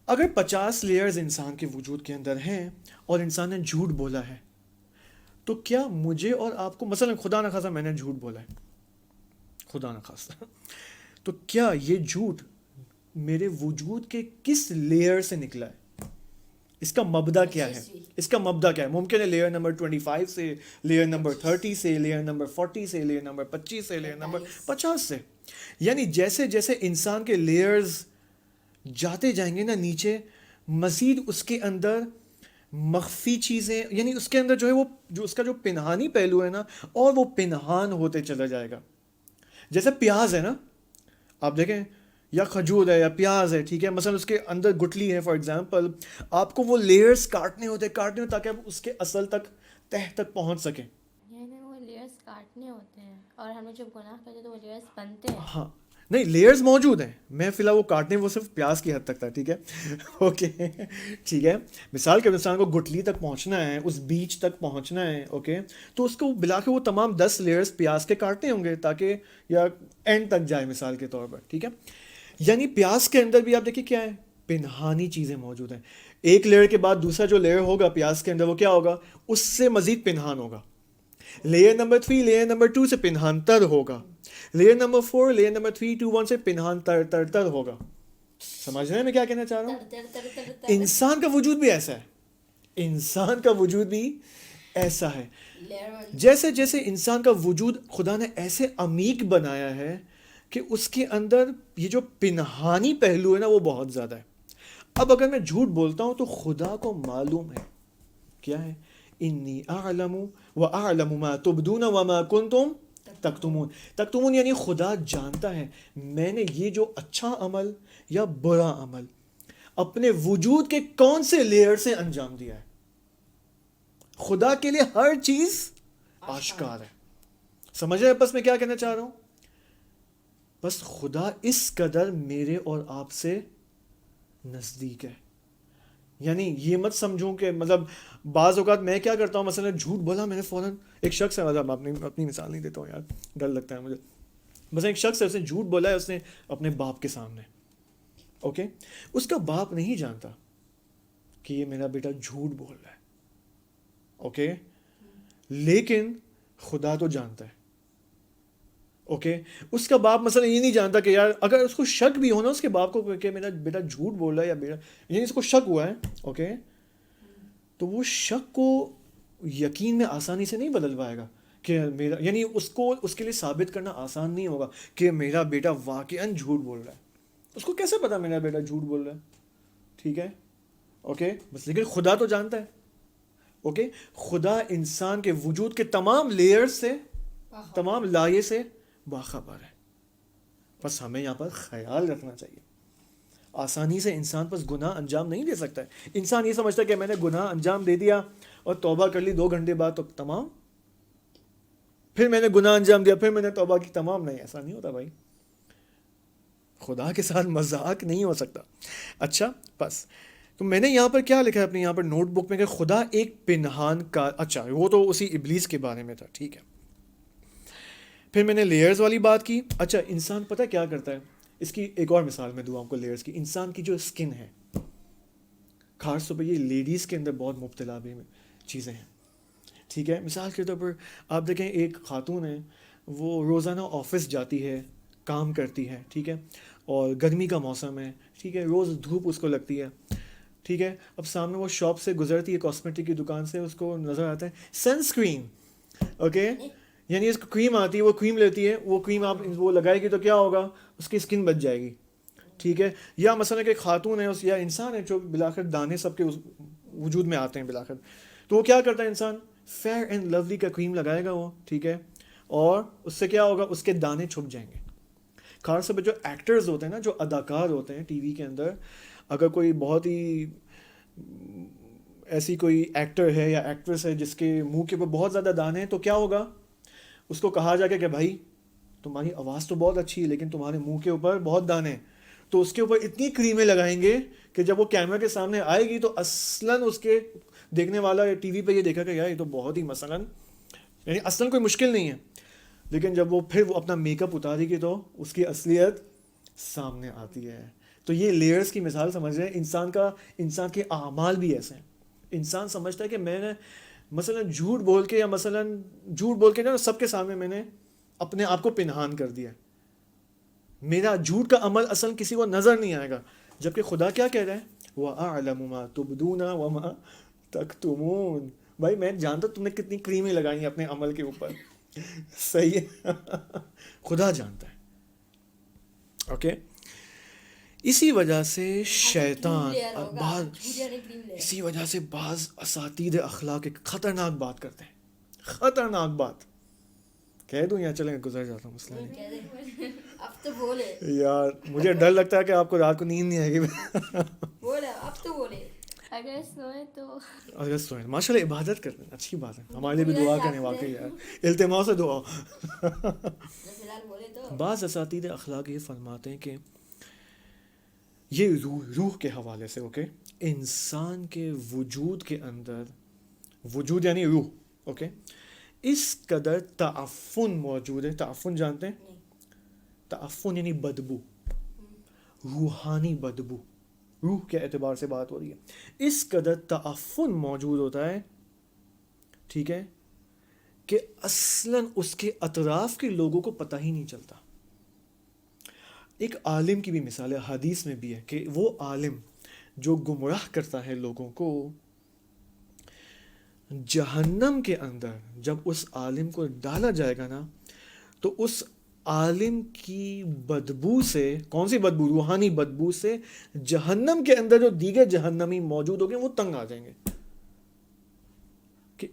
اگر 50 لیئرز انسان کے وجود کے اندر ہیں اور انسان نے جھوٹ بولا ہے، تو کیا مجھے اور آپ کو، مثلا خدا نہ خاصا میں نے جھوٹ بولا ہے، خدا نہ خاصا، تو کیا یہ جھوٹ میرے وجود کے کس لیئر سے نکلا ہے؟ اس کا مبدا کیا ہے, اس کا مبدا کیا ہے. ممکن ہے لیئر نمبر 25 سے, لیئر نمبر 30 سے, لیئر نمبر 40 سے, لیئر نمبر 25 سے, لیئر نمبر 50 سے. یعنی جیسے جیسے انسان کے لیئرز جاتے جائیں گے نا نیچے, مزید اس کے اندر مخفی چیزیں, یعنی اس کے اندر جو ہے وہ جو اس کا جو پنہانی پہلو ہے نا, اور وہ پنہان ہوتے چلا جائے گا. جیسے پیاز ہے نا, آپ دیکھیں, یا کھجور ہے یا پیاز ہے, ٹھیک ہے, مثلا اس کے اندر گٹلی ہے فار ایگزامپل, آپ کو وہ لیئرز کاٹنے ہوتے تاکہ آپ اس کے اصل تک, تہ تک پہنچ سکیں. یعنی وہ لیئرز کاٹنے ہوتے ہیں, اور ہمیں جب گناہ کرتے تو وہ لیئرز بنتے ہیں. ہاں نہیں, لیئرز موجود ہیں, میں فی الحال وہ کاٹنے وہ صرف پیاز کی حد تک تھا, ٹھیک ہے, اوکے, ٹھیک ہے. مثال کے انسان کو گٹلی تک پہنچنا ہے, اس بیچ تک پہنچنا ہے, اوکے, تو اس کو بلا کے وہ تمام 10 لیئرز پیاز کے کاٹنے ہوں گے تاکہ یا اینڈ تک جائے مثال کے طور پر, ٹھیک ہے. یعنی پیاز کے اندر بھی آپ دیکھیں کیا ہے, پنہانی چیزیں موجود ہیں. ایک لیئر کے بعد دوسرا جو لیئر ہوگا پیاز کے اندر وہ کیا ہوگا, اس سے مزید پنہان ہوگا. لیئر نمبر 3 لیئر نمبر 2 سے پنہان تر ہوگا, لیئر نمبر 4 لیئر نمبر 3 2 1 سے پنہان تر ہوگا. سمجھ رہے ہیں میں کیا کہنا چاہ رہا ہوں؟ انسان کا وجود بھی ایسا ہے, انسان کا وجود بھی ایسا ہے. جیسے جیسے انسان کا وجود خدا نے ایسے عمیق بنایا ہے کہ اس کے اندر یہ جو پنہانی پہلو ہے نا وہ بہت زیادہ ہے. اب اگر میں جھوٹ بولتا ہوں تو خدا کو معلوم ہے کیا ہے, انی اعلم واعلم ما تبدون وما کنتم تکتمون. تکتمون یعنی خدا جانتا ہے میں نے یہ جو اچھا عمل یا برا عمل اپنے وجود کے کون سے لیئر سے انجام دیا ہے. خدا کے لیے ہر چیز آشکار ہے. سمجھ رہے ہیں بس میں کیا کہنا چاہ رہا ہوں؟ بس خدا اس قدر میرے اور آپ سے نزدیک ہے. یعنی یہ مت سمجھوں کہ مطلب بعض اوقات میں کیا کرتا ہوں, مثلا جھوٹ بولا میں نے فوراً, ایک شخص ہے, مطلب اپنی مثال نہیں دیتا ہوں یار, ڈر لگتا ہے مجھے. مثلا ایک شخص ہے, اس نے جھوٹ بولا ہے, اس نے اپنے باپ کے سامنے, اوکے, اس کا باپ نہیں جانتا کہ یہ میرا بیٹا جھوٹ بول رہا ہے, اوکے, لیکن خدا تو جانتا ہے, اوکے. اس کا باپ مثلا یہ نہیں جانتا کہ یار اگر اس کو شک بھی ہو نا اس کے باپ کو کہ میرا بیٹا جھوٹ بول رہا ہے یا بیٹا, یعنی اس کو شک ہوا ہے, اوکے, تو وہ شک کو یقین میں آسانی سے نہیں بدل پائے گا کہ میرا, یعنی اس کو اس کے لیے ثابت کرنا آسان نہیں ہوگا کہ میرا بیٹا واقعاً جھوٹ بول رہا ہے. اس کو کیسے پتا میرا بیٹا جھوٹ بول رہا ہے, ٹھیک ہے, اوکے, بس لیکن خدا تو جانتا ہے, اوکے. خدا انسان کے وجود کے تمام لیئر سے, تمام لائے سے باخبر ہے. بس ہمیں یہاں پر خیال رکھنا چاہیے. آسانی سے انسان بس گناہ انجام نہیں دے سکتا ہے. انسان یہ سمجھتا ہے کہ میں نے گناہ انجام دے دیا اور توبہ کر لی 2 گھنٹے بعد تو تمام, پھر میں نے گناہ انجام دیا پھر میں نے توبہ کی, تمام نہیں, ایسا نہیں ہوتا بھائی. خدا کے ساتھ مذاق نہیں ہو سکتا. اچھا, بس تو میں نے یہاں پر کیا لکھا ہے اپنے یہاں پر نوٹ بک میں کہ خدا ایک پنہان کا, اچھا وہ تو اسی ابلیس کے بارے میں تھا, ٹھیک ہے. پھر میں نے لیئرز والی بات کی. اچھا, انسان پتہ کیا کرتا ہے, اس کی ایک اور مثال میں دوں آپ کو لیئرز کی. انسان کی جو اسکن ہے, خاص طور پہ یہ لیڈیز کے اندر بہت مبتلا بھی چیزیں ہیں, ٹھیک ہے. مثال کے طور پر آپ دیکھیں ایک خاتون ہے, وہ روزانہ آفس جاتی ہے, کام کرتی ہے, ٹھیک ہے, اور گرمی کا موسم ہے, ٹھیک ہے, روز دھوپ اس کو لگتی ہے, ٹھیک ہے. اب سامنے وہ شاپ سے گزرتی ہے, کاسمیٹک کی دکان سے, اس کو نظر آتا ہے سن اسکرین, اوکے, یعنی اس کو کریم آتی ہے, وہ کریم لیتی ہے, وہ کریم آپ وہ لگائے گی تو کیا ہوگا, اس کی اسکن بچ جائے گی, ٹھیک ہے. یا مثلا کہ ایک خاتون ہے یا انسان ہے جو بلاخر دانے سب کے وجود میں آتے ہیں بلاخر, تو وہ کیا کرتا ہے انسان, فیئر اینڈ لولی کا کریم لگائے گا وہ, ٹھیک ہے, اور اس سے کیا ہوگا, اس کے دانے چھپ جائیں گے. خاص طور پہ جو ایکٹرز ہوتے ہیں نا, جو اداکار ہوتے ہیں ٹی وی کے اندر, اگر کوئی بہت ہی ایسی کوئی ایکٹر ہے یا ایکٹریس ہے جس کے منہ کے اوپر بہت زیادہ دانے ہیں, تو کیا ہوگا, اس کو کہا جائے گا کہ بھائی تمہاری آواز تو بہت اچھی ہے لیکن تمہارے منہ کے اوپر بہت دانے ہیں. تو اس کے اوپر اتنی کریمیں لگائیں گے کہ جب وہ کیمرہ کے سامنے آئے گی تو اصلاً اس کے دیکھنے والا ٹی وی پہ یہ دیکھا کہ یار یہ تو بہت ہی مثلاً, یعنی اصلاً کوئی مشکل نہیں ہے, لیکن جب وہ پھر وہ اپنا میک اپ اتارے گی تو اس کی اصلیت سامنے آتی ہے. تو یہ لیئرز کی مثال سمجھ رہے ہیں. انسان کے اعمال بھی ایسے ہیں. انسان سمجھتا ہے کہ میں نے مثلا جھوٹ بول کے نا سب کے سامنے میں نے اپنے آپ کو پنہان کر دیا, میرا جھوٹ کا عمل اصل کسی کو نظر نہیں آئے گا. جبکہ خدا کیا کہہ رہا ہے, وَأَعْلَمُ مَا تُبْدُونَ وَمَا تَكْتُمُونَ. بھائی میں جانتا تم نے کتنی کریمیں لگائی ہیں اپنے عمل کے اوپر. صحیح ہے. خدا جانتا ہے. اوکے. اسی وجہ سے شیطان اسی وجہ سے بعض اساتید اخلاق ایک خطرناک بات کرتے ہیں. خطرناک بات کہہ دوں یا چلیں گزر جاتا ہوں, مسئلہ نہیں. اب تو بولے یار مجھے ڈر لگتا ہے کہ آپ کو رات کو نیند نہیں آئے گی. بولے اب تو بولے. اگر سوئیں تو اگر سوئیں ماشاء اللہ عبادت کرتے ہیں, اچھی بات ہے. ہمارے لیے بھی دعا کریں واقعی یار, التماس سے دعا. فی الحال بولے تو بعض اساتید اخلاق یہ فرماتے ہیں کہ یہ روح کے حوالے سے, اوکے, انسان کے وجود کے اندر, وجود یعنی روح, اوکے, اس قدر تعفن موجود ہے. تعفن جانتے ہیں؟ تعفن یعنی بدبو, روحانی بدبو, روح کے اعتبار سے بات ہو رہی ہے. اس قدر تعفن موجود ہوتا ہے, ٹھیک ہے, کہ اصلاً اس کے اطراف کے لوگوں کو پتہ ہی نہیں چلتا. ایک عالم کی بھی مثال ہے, حدیث میں بھی ہے, کہ وہ عالم جو گمراہ کرتا ہے لوگوں کو, جہنم کے اندر جب اس عالم کو ڈالا جائے گا نا, تو اس عالم کی بدبو سے, کون سی بدبو؟ روحانی بدبو سے جہنم کے اندر جو دیگر جہنمی موجود ہوں گے وہ تنگ آ جائیں گے کہ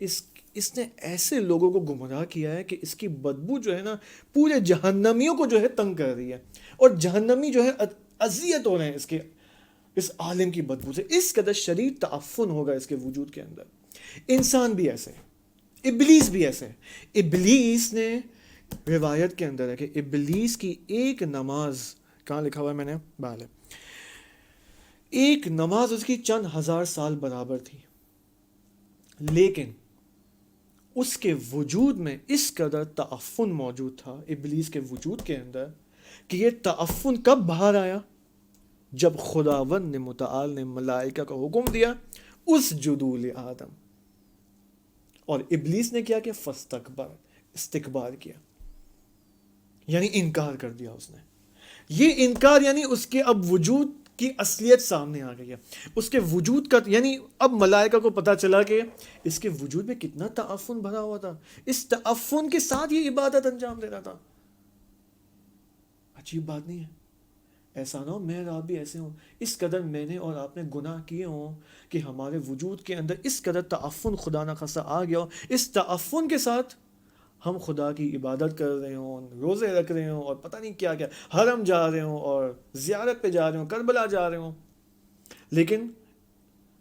اس نے ایسے لوگوں کو گمراہ کیا ہے کہ اس کی بدبو جو ہے نا پورے جہنمیوں کو جو ہے تنگ کر رہی ہے, اور جہنمی جو ہے اذیت ہو رہے ہیں اس عالم کی بدبو سے. اس قدر شدید تعفن ہوگا اس کے وجود کے اندر. انسان بھی ایسے, ابلیس بھی ایسے. ابلیس نے, روایت کے اندر ہے کہ ابلیس کی ایک نماز, کہاں لکھا ہوا ہے میں نے, بال ہے, ایک نماز اس کی چند ہزار سال برابر تھی, لیکن اس کے وجود میں اس قدر تعفن موجود تھا ابلیس کے وجود کے اندر کہ یہ تعفن کب باہر آیا؟ جب خداوند نے متعال نے ملائکہ کا حکم دیا اسجدوا لآدم, اور ابلیس نے کیا کہ فاستکبر, استکبار کیا, یعنی انکار کر دیا اس نے. یہ انکار یعنی اس کے اب وجود کی اصلیت سامنے آ گئی ہے, اس کے وجود کا, یعنی اب ملائکہ کو پتا چلا کہ اس کے وجود میں کتنا تعفن بھرا ہوا تھا. اس تعفن کے ساتھ یہ عبادت انجام دے رہا تھا. عجیب بات نہیں ہے؟ ایسا نہ ہو میں اور آپ بھی ایسے ہوں, اس قدر میں نے اور آپ نے گناہ کیے ہوں کہ ہمارے وجود کے اندر اس قدر تعفن خدا نہ خواستہ آ گیا ہو, اس تعفن کے ساتھ ہم خدا کی عبادت کر رہے ہوں, روزے رکھ رہے ہوں, اور پتہ نہیں کیا کیا, حرم جا رہے ہوں, اور زیارت پہ جا رہے ہوں, کربلا جا رہے ہوں. لیکن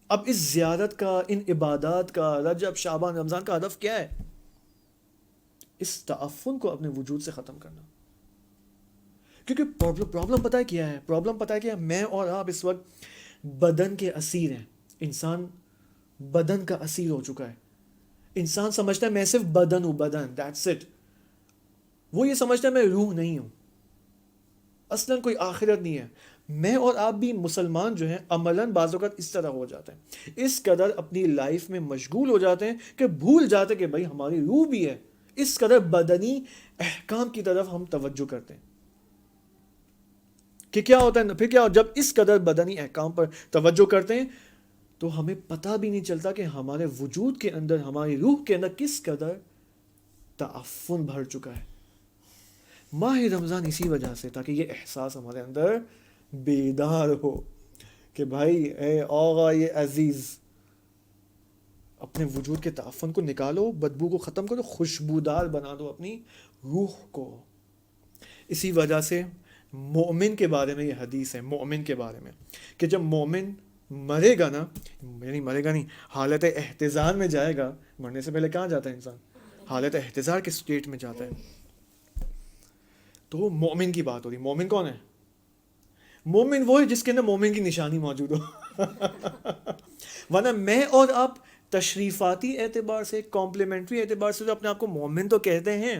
اب اس زیارت کا, ان عبادات کا, رجب شعبان رمضان کا ہدف کیا ہے؟ اس تعفن کو اپنے وجود سے ختم کرنا. کیونکہ پرابلم پتہ ہے کیا ہے؟ پرابلم پتہ ہے کیا ہے؟ میں اور آپ اس وقت بدن کے اسیر ہیں. انسان بدن کا اسیر ہو چکا ہے. انسان سمجھتا ہے میں صرف بدن ہوں, بدن, that's it. وہ یہ سمجھتا ہے میں روح نہیں ہوں. اصلاً کوئی آخرت نہیں ہے. میں اور آپ بھی مسلمان جو ہیں عملاً بعض اوقات اس طرح ہو جاتے ہیں, اس قدر اپنی لائف میں مشغول ہو جاتے ہیں کہ بھول جاتے ہیں کہ بھائی ہماری روح بھی ہے. اس قدر بدنی احکام کی طرف ہم توجہ کرتے ہیں کہ کیا ہوتا ہے پھر کیا جب اس قدر بدنی احکام پر توجہ کرتے ہیں تو ہمیں پتہ بھی نہیں چلتا کہ ہمارے وجود کے اندر, ہماری روح کے اندر کس قدر تعفن بھر چکا ہے. ماہ رمضان اسی وجہ سے تاکہ یہ احساس ہمارے اندر بیدار ہو کہ بھائی اے آغا یہ عزیز, اپنے وجود کے تعفن کو نکالو, بدبو کو ختم کرو, خوشبودار بنا دو اپنی روح کو. اسی وجہ سے مومن کے بارے میں یہ حدیث ہے, مومن کے بارے میں, کہ جب مومن مرے گا نا, یعنی مرے گا نہیں, حالت احتضار میں جائے گا. مرنے سے پہلے کہاں جاتا ہے انسان؟ حالت احتضار کے سٹیٹ میں جاتا ہے. تو مومن کی بات ہو رہی. مومن کون ہے؟ مومن وہ ہے جس کے اندر مومن کی نشانی موجود ہو. ورنہ میں اور آپ تشریفاتی اعتبار سے, کمپلیمنٹری اعتبار سے جو اپنے آپ کو مومن تو کہتے ہیں,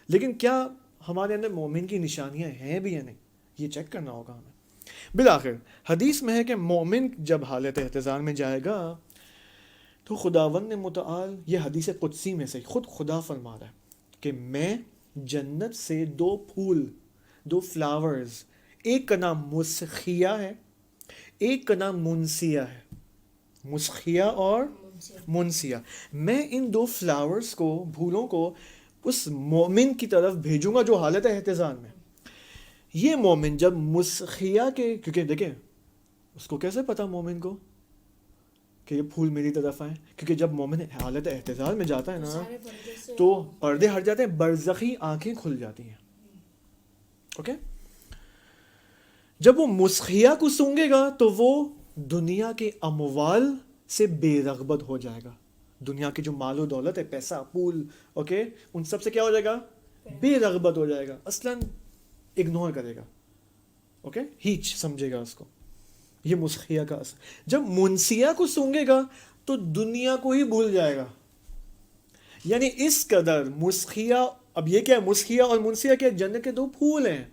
لیکن کیا ہمارے اندر مومن کی نشانیاں ہیں بھی یا نہیں؟ یہ چیک کرنا ہوگا ہمیں. بالآخر حدیث میں ہے کہ مومن جب حالت احتضار میں جائے گا تو خداوند نے متعال, یہ حدیث قدسی میں سے خود خدا فرما رہا ہے کہ میں جنت سے 2 پھول, 2 فلاورز, ایک کا نام مسخیہ ہے, ایک کا نام منسیہ ہے, مسخیہ اور منسیہ. میں ان دو فلاورز کو, پھولوں کو اس مومن کی طرف بھیجوں گا جو حالت احتضان میں. یہ مومن جب مسخیہ کے, کیونکہ دیکھیں اس کو کیسے پتا مومن کو کہ یہ پھول میری طرف آئیں, کیونکہ جب مومن حالت احتضال میں جاتا ہے نا تو پردے ہٹ جاتے ہیں, برزخی آنکھیں کھل جاتی ہیں. اوکے, جب وہ مسخیہ کو سونگے گا تو وہ دنیا کے اموال سے بے رغبت ہو جائے گا. دنیا کی جو مال و دولت ہے, پیسہ, پھول, اوکے, ان سب سے کیا ہو جائے گا, بے رغبت ہو جائے گا, اصلاً اگنور کرے گا. اوکے, ہیچ سمجھے گا اس کو. یہ مسخیہ کا اثر. جب منسیہ کو سونگے گا تو دنیا کو ہی بھول جائے گا. یعنی اس قدر مسخیہ, اب یہ کیا ہے, مسخیہ اور منسیہ کیا, جنت کے دو پھول ہیں.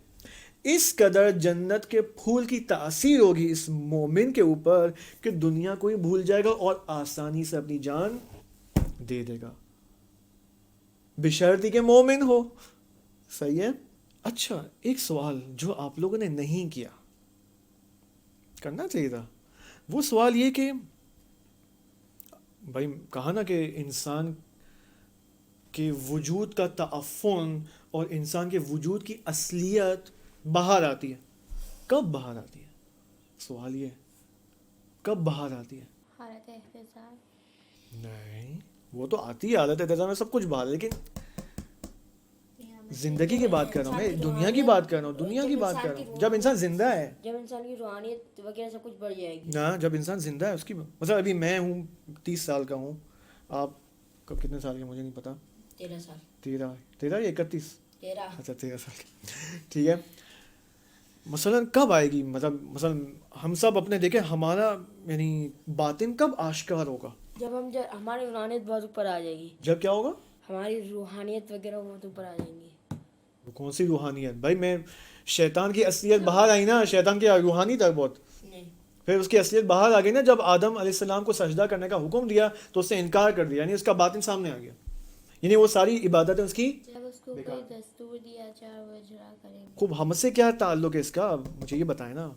اس قدر جنت کے پھول کی تاثیر ہوگی اس مومن کے اوپر کہ دنیا کو ہی بھول جائے گا اور آسانی سے اپنی جان دے دے گا, بشرطی کہ مومن ہو. صحیح ہے. اچھا, ایک سوال جو آپ لوگوں نے نہیں کیا, کرنا چاہیے تھا, وہ سوال یہ کہ بھائی کہا نا کہ انسان کے وجود کا تعفن اور انسان کے وجود کی اصلیت باہر آتی ہے. کب باہر آتی ہے؟ سوال یہ ہے, کب باہر آتی ہے؟ حالت احتضار. نہیں, وہ تو آتی ہے حالت احتضار میں, سب کچھ باہر, لیکن زندگی کی بات کر رہا ہوں میں, دنیا کی بات کر رہا ہوں, دنیا کی بات کر رہا ہوں. جب انسان زندہ ہے, جب انسان کی روحانیت وغیرہ سب کچھ بڑھ جائے گی. ہاں, جب انسان زندہ ہے اس کی, مثلا ابھی میں ہوں 30 سال کا ہوں, آپ کب کتنے سال کے مجھے نہیں پتا, 13 سال. 13 یا 31, 13. اچھا 13 سال کے, ٹھیک ہے. مثلاً کب آئے گی, مثلاً ہم سب اپنے دیکھیں ہمارا یعنی باطن کب آشکار ہوگا؟ جب ہماری روحانیت بہت اوپر آ جائے گی. جب کیا ہوگا؟ ہماری روحانیت وغیرہ بہت اوپر آ جائیں گی. کون سی روحانیت بھائی؟ میں شیطان کی اصلیت باہر آئی نا, شیطان کی روحانی تک بہت, نہیں, پھر اس کی اصلیت باہر آ گئی نا جب آدم علیہ السلام کو سجدہ کرنے کا حکم دیا تو اس نے انکار کر دیا, یعنی اس کا باطن سامنے آ گیا, یعنی وہ ساری عبادتیں اس کی. جب اس کو کوئی دستور دیا جائے وہ اجرا کرے گا. خوب, ہم سے کیا تعلق ہے اس کا, مجھے یہ بتائیں نا.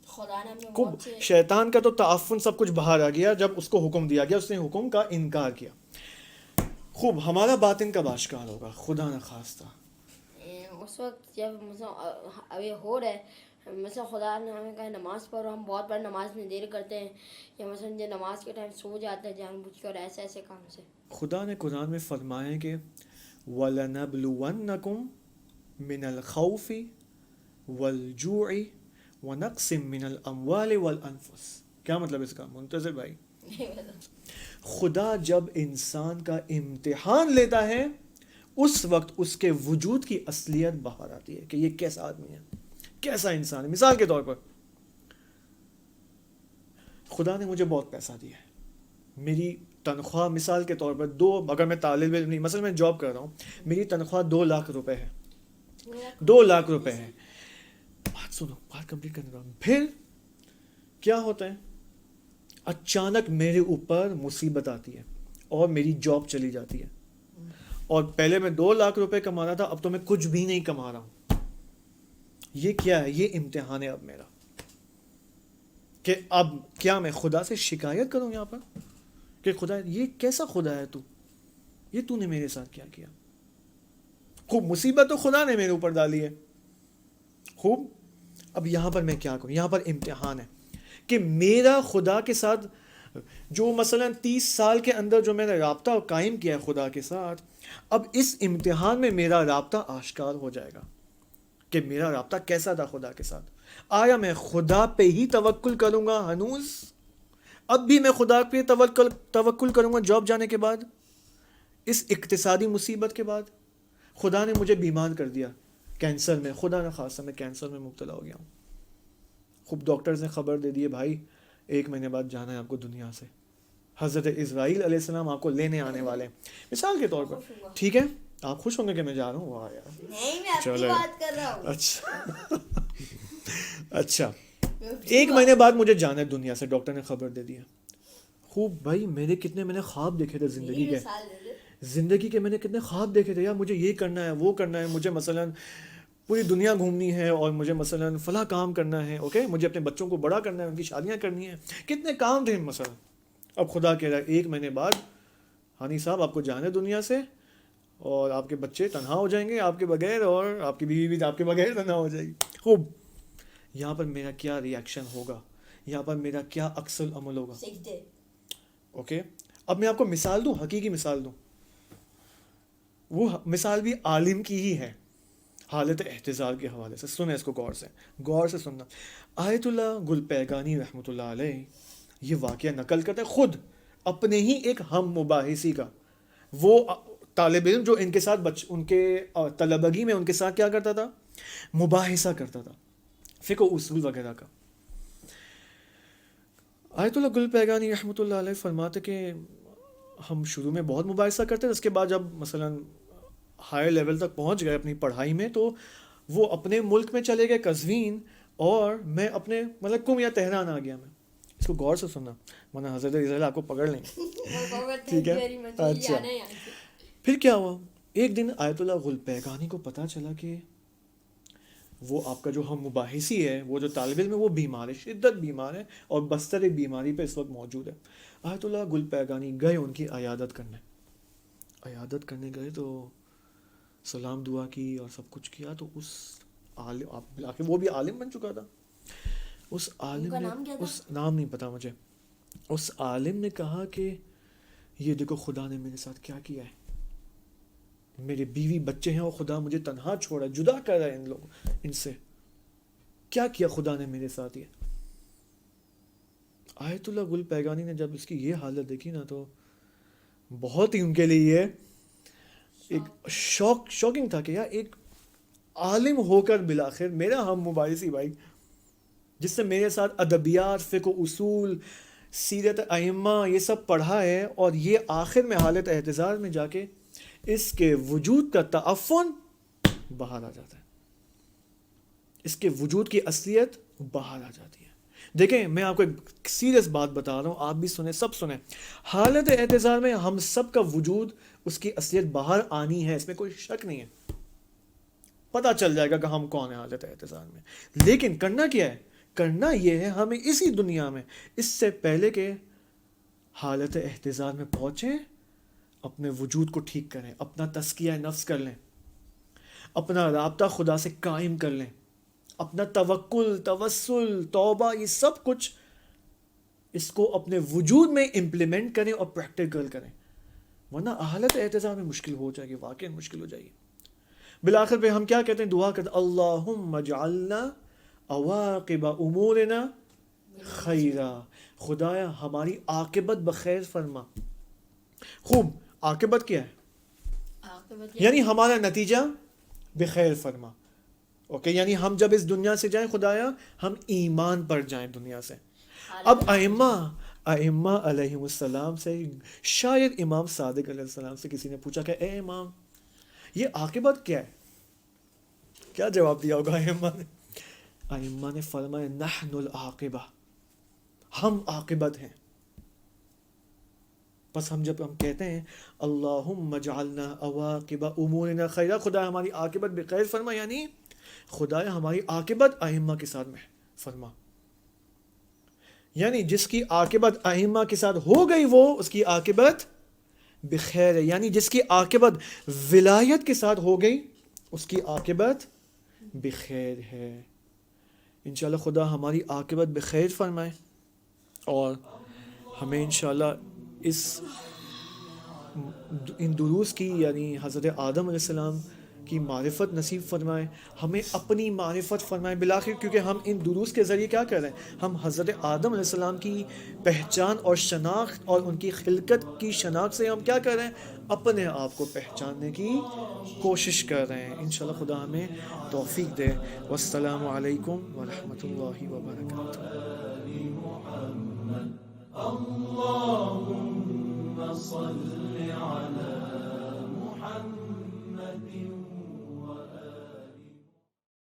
خدا نے ہمیں خوب, بہت سے شیطان کا تو تعفن سب کچھ باہر آ گیا جب اس کو حکم دیا گیا, اس نے حکم کا انکار کیا. خوب, ہمارا باطن کب آشکار ہوگا خدا نہ خواستہ؟ اس وقت جب مثلا ابھی ہو رہا ہے, مثلا خدا نے ہمیں کہا نماز پڑھو, ہم بہت بڑی نماز میں دیر کرتے ہیں, یا مثلا جو نماز کے ٹائم سو جاتے ہیں جان بوجھ کر ایسے ایسے کام سے. خدا نے قرآن میں فرمایا کہ وَلَنَبْلُوَنَّكُمْ مِنَ الْخَوْفِ وَالْجُوعِ وَنَقْصٍ مِّنَ الْأَمْوَالِ وَالْأَنفُسِ. کیا مطلب اس کا منتظر بھائی؟ خدا جب انسان کا امتحان لیتا ہے اس وقت اس کے وجود کی اصلیت باہر آتی ہے کہ یہ کیسا آدمی ہے, کیسا انسان ہے. مثال کے طور پر خدا نے مجھے بہت پیسہ دیا ہے, میری تنخواہ مثال کے طور پر اگر میں طالب علم نہیں, مثلا میں جاب کر رہا ہوں, میری تنخواہ 2 لاکھ روپے ہے, 2 لاکھ روپے ہے. بات سنو, بات کمپلیٹ کرنے دو. پھر کیا ہوتا ہے, اچانک میرے اوپر مصیبت آتی ہے اور میری جاب چلی جاتی ہے, اور پہلے میں 2 لاکھ روپے کما رہا تھا, اب تو میں کچھ بھی نہیں کما رہا ہوں. یہ کیا ہے؟ یہ امتحان ہے اب میرا, کہ اب کیا میں خدا سے شکایت کروں یہاں پر کہ خدا یہ کیسا خدا ہے تو, یہ تو نے میرے ساتھ کیا کیا. خوب, مصیبت تو خدا نے میرے اوپر ڈالی ہے. خوب, اب یہاں پر میں کیا کروں؟ یہاں پر امتحان ہے کہ میرا خدا کے ساتھ جو مثلا 30 سال کے اندر جو میں نے رابطہ قائم کیا ہے خدا کے ساتھ, اب اس امتحان میں میرا رابطہ آشکار ہو جائے گا کہ میرا رابطہ کیسا تھا خدا کے ساتھ. آیا میں خدا پہ ہی توکل کروں گا ہنوز؟ اب بھی میں خدا پہ توکل کروں گا جاب جانے کے بعد, اس اقتصادی مصیبت کے بعد. خدا نے مجھے بیمار کر دیا کینسر میں, خدا نہ خواستہ میں کینسر میں مبتلا ہو گیا ہوں. خوب, ڈاکٹرز نے خبر دے دی ہے بھائی 1 مہینے بعد جانا ہے آپ کو دنیا سے, حضرت اسرائیل علیہ السلام آپ کو لینے آنے والے ہیں. مثال کے طور پر, ٹھیک ہے, آپ خوش ہوں گے کہ میں جا رہا ہوں؟ واہ یار, نہیں, میں اپنی بات کر رہا ہوں. اچھا 1 مہینے بعد مجھے جانا ہے دنیا سے, ڈاکٹر نے خبر دے دی ہے. خوب بھائی, میں نے خواب دیکھے تھے زندگی کے میں نے کتنے خواب دیکھے تھے یار, مجھے یہ کرنا ہے وہ کرنا ہے, مجھے مثلا پوری دنیا گھومنی ہے اور مجھے مثلاً فلاں کام کرنا ہے، اوکے، مجھے اپنے بچوں کو بڑا کرنا ہے، ان کی شادیاں کرنی ہیں، کتنے کام تھے مثلاً. اب خدا کہہ رہا ہے 1 مہینے بعد ہانی صاحب آپ کو جانا ہے دنیا سے، اور آپ کے بچے تنہا ہو جائیں گے آپ کے بغیر، اور آپ کی بیوی بھی آپ کے بغیر تنہا ہو جائے گی. خوب، یہاں پر میرا کیا ری ایکشن ہوگا، یہاں پر میرا کیا عکس العمل ہوگا. سجدے. اوکے، اب میں آپ کو مثال دوں، حقیقی مثال دوں. وہ مثال بھی عالم کی ہی ہے حالت احتضار کے حوالے سے. سنیں اس کو غور سے سننا. آیت اللہ گل پیگانی رحمۃ اللہ علیہ یہ واقعہ نقل کرتے خود اپنے ہی ایک ہم مباحثی کا. وہ طالب علم جو ان کے ساتھ ان کے طلبگی میں ان کے ساتھ کیا کرتا تھا، مباحثہ کرتا تھا فقہ و اصول وغیرہ کا. آیت اللہ گل پیگانی رحمۃ اللہ علیہ فرماتے کہ ہم شروع میں بہت مباحثہ کرتے تھے، اس کے بعد جب مثلاً ہائر لیول تک پہنچ گئے اپنی پڑھائی میں، تو وہ اپنے ملک میں چلے گئے قزوین، اور میں اپنے مطلب کم یا تہران آ گیا. میں اس کو غور سے سننا ورنہ حضرت رضا آپ کو پکڑ لیں گے. ٹھیک ہے، اچھا. پھر کیا ہوا، ایک دن آیت اللہ غل پیگانی کو پتہ چلا کہ وہ آپ کا جو ہم مباحثی ہے، وہ جو طالب علم ہے، وہ بیمار ہے، شدت بیمار ہے، اور بستر ایک بیماری پہ اس وقت موجود ہے. آیت اللہ گل پیگانی گئے ان کی عیادت کرنے گئے، تو سلام دعا کی اور سب کچھ کیا. تو اس عالم، وہ بھی عالم بن چکا تھا، اس عالم نے، اس نام نہیں پتا مجھے، اس عالم نے کہا کہ یہ دیکھو خدا نے میرے ساتھ کیا کیا ہے، میرے بیوی بچے ہیں اور خدا مجھے تنہا چھوڑا، جدا کر رہا ہے ان سے، کیا کیا خدا نے میرے ساتھ. یہ آیت اللہ گل پیگانی نے جب اس کی یہ حالت دیکھی نا، تو بہت ہی ان کے لیے یہ ایک شاکنگ تھا کہ یار ایک عالم ہو کر بالآخر میرا ہم مباحثی بھائی، جس سے میرے ساتھ ادبیات، فقہ و اصول، سیرت ائمہ یہ سب پڑھا ہے، اور یہ آخر میں حالت احتضار میں جا کے اس کے وجود کا تعفن باہر آ جاتا ہے، اس کے وجود کی اصلیت باہر آ جاتی ہے. دیکھیں میں آپ کو ایک سیریس بات بتا رہا ہوں، آپ بھی سنیں، سب سنیں. حالت احتضار میں ہم سب کا وجود، اس کی اصلیت باہر آنی ہے، اس میں کوئی شک نہیں ہے. پتہ چل جائے گا کہ ہم کون ہیں حالت احتضار میں. لیکن کرنا کیا ہے؟ کرنا یہ ہے ہمیں اسی دنیا میں، اس سے پہلے کہ حالت احتضار میں پہنچیں، اپنے وجود کو ٹھیک کریں، اپنا تزکیہ نفس کر لیں، اپنا رابطہ خدا سے قائم کر لیں، اپنا توکل، توسل، توبہ، یہ سب کچھ اس کو اپنے وجود میں امپلیمنٹ کریں اور پریکٹیکل کریں، ورنہ حالت احتضار میں مشکل ہو جائے گی، واقعی مشکل ہو جائے گی. بالآخر پہ ہم کیا کہتے ہیں؟ دعا کرتے ہیں اللہم اجعلنا عواقب امورنا خیرا، خدایا ہماری عاقبت بخیر فرما. خوب، عاقبت کیا ہے؟ یعنی ہمارا نتیجہ بخیر فرما. اوکے، یعنی ہم جب اس دنیا سے جائیں خدایا ہم ایمان پر جائیں دنیا سے. اب ائمہ علیہ السلام سے، شاید امام صادق علیہ السلام سے کسی نے پوچھا کہ اے امام یہ عاقبت کیا ہے؟ کیا جواب دیا ہوگا ائمہ نے فرمایا نحن العاقبہ، ہم عاقبت ہیں. بس ہم جب کہتے ہیں اللہم اجعلنا عواقب امورنا خیرا، خدا ہماری عاقبت بخیر فرما، یعنی خدایا ہماری عاقبت ائمہ کے ساتھ میں فرما. یعنی جس کی عاقبت ائمہ کے ساتھ ہو گئی وہ اس کی عاقبت بخیر ہے، یعنی جس کی عاقبت ولایت کے ساتھ ہو گئی اس کی عاقبت بخیر ہے. انشاءاللہ خدا ہماری عاقبت بخیر فرمائے، اور ہمیں انشاءاللہ ان دروس کی، یعنی حضرت آدم علیہ السلام کی معرفت نصیب فرمائے، ہمیں اپنی معرفت فرمائے بالآخر، کیونکہ ہم ان دروس کے ذریعے کیا کر رہے ہیں؟ ہم حضرت آدم علیہ السلام کی پہچان اور شناخت اور ان کی خلقت کی شناخت سے ہم کیا کر رہے ہیں؟ اپنے آپ کو پہچاننے کی کوشش کر رہے ہیں. انشاءاللہ خدا ہمیں توفیق دے. والسلام علیکم ورحمۃ اللہ وبرکاتہ. اللہم صل علی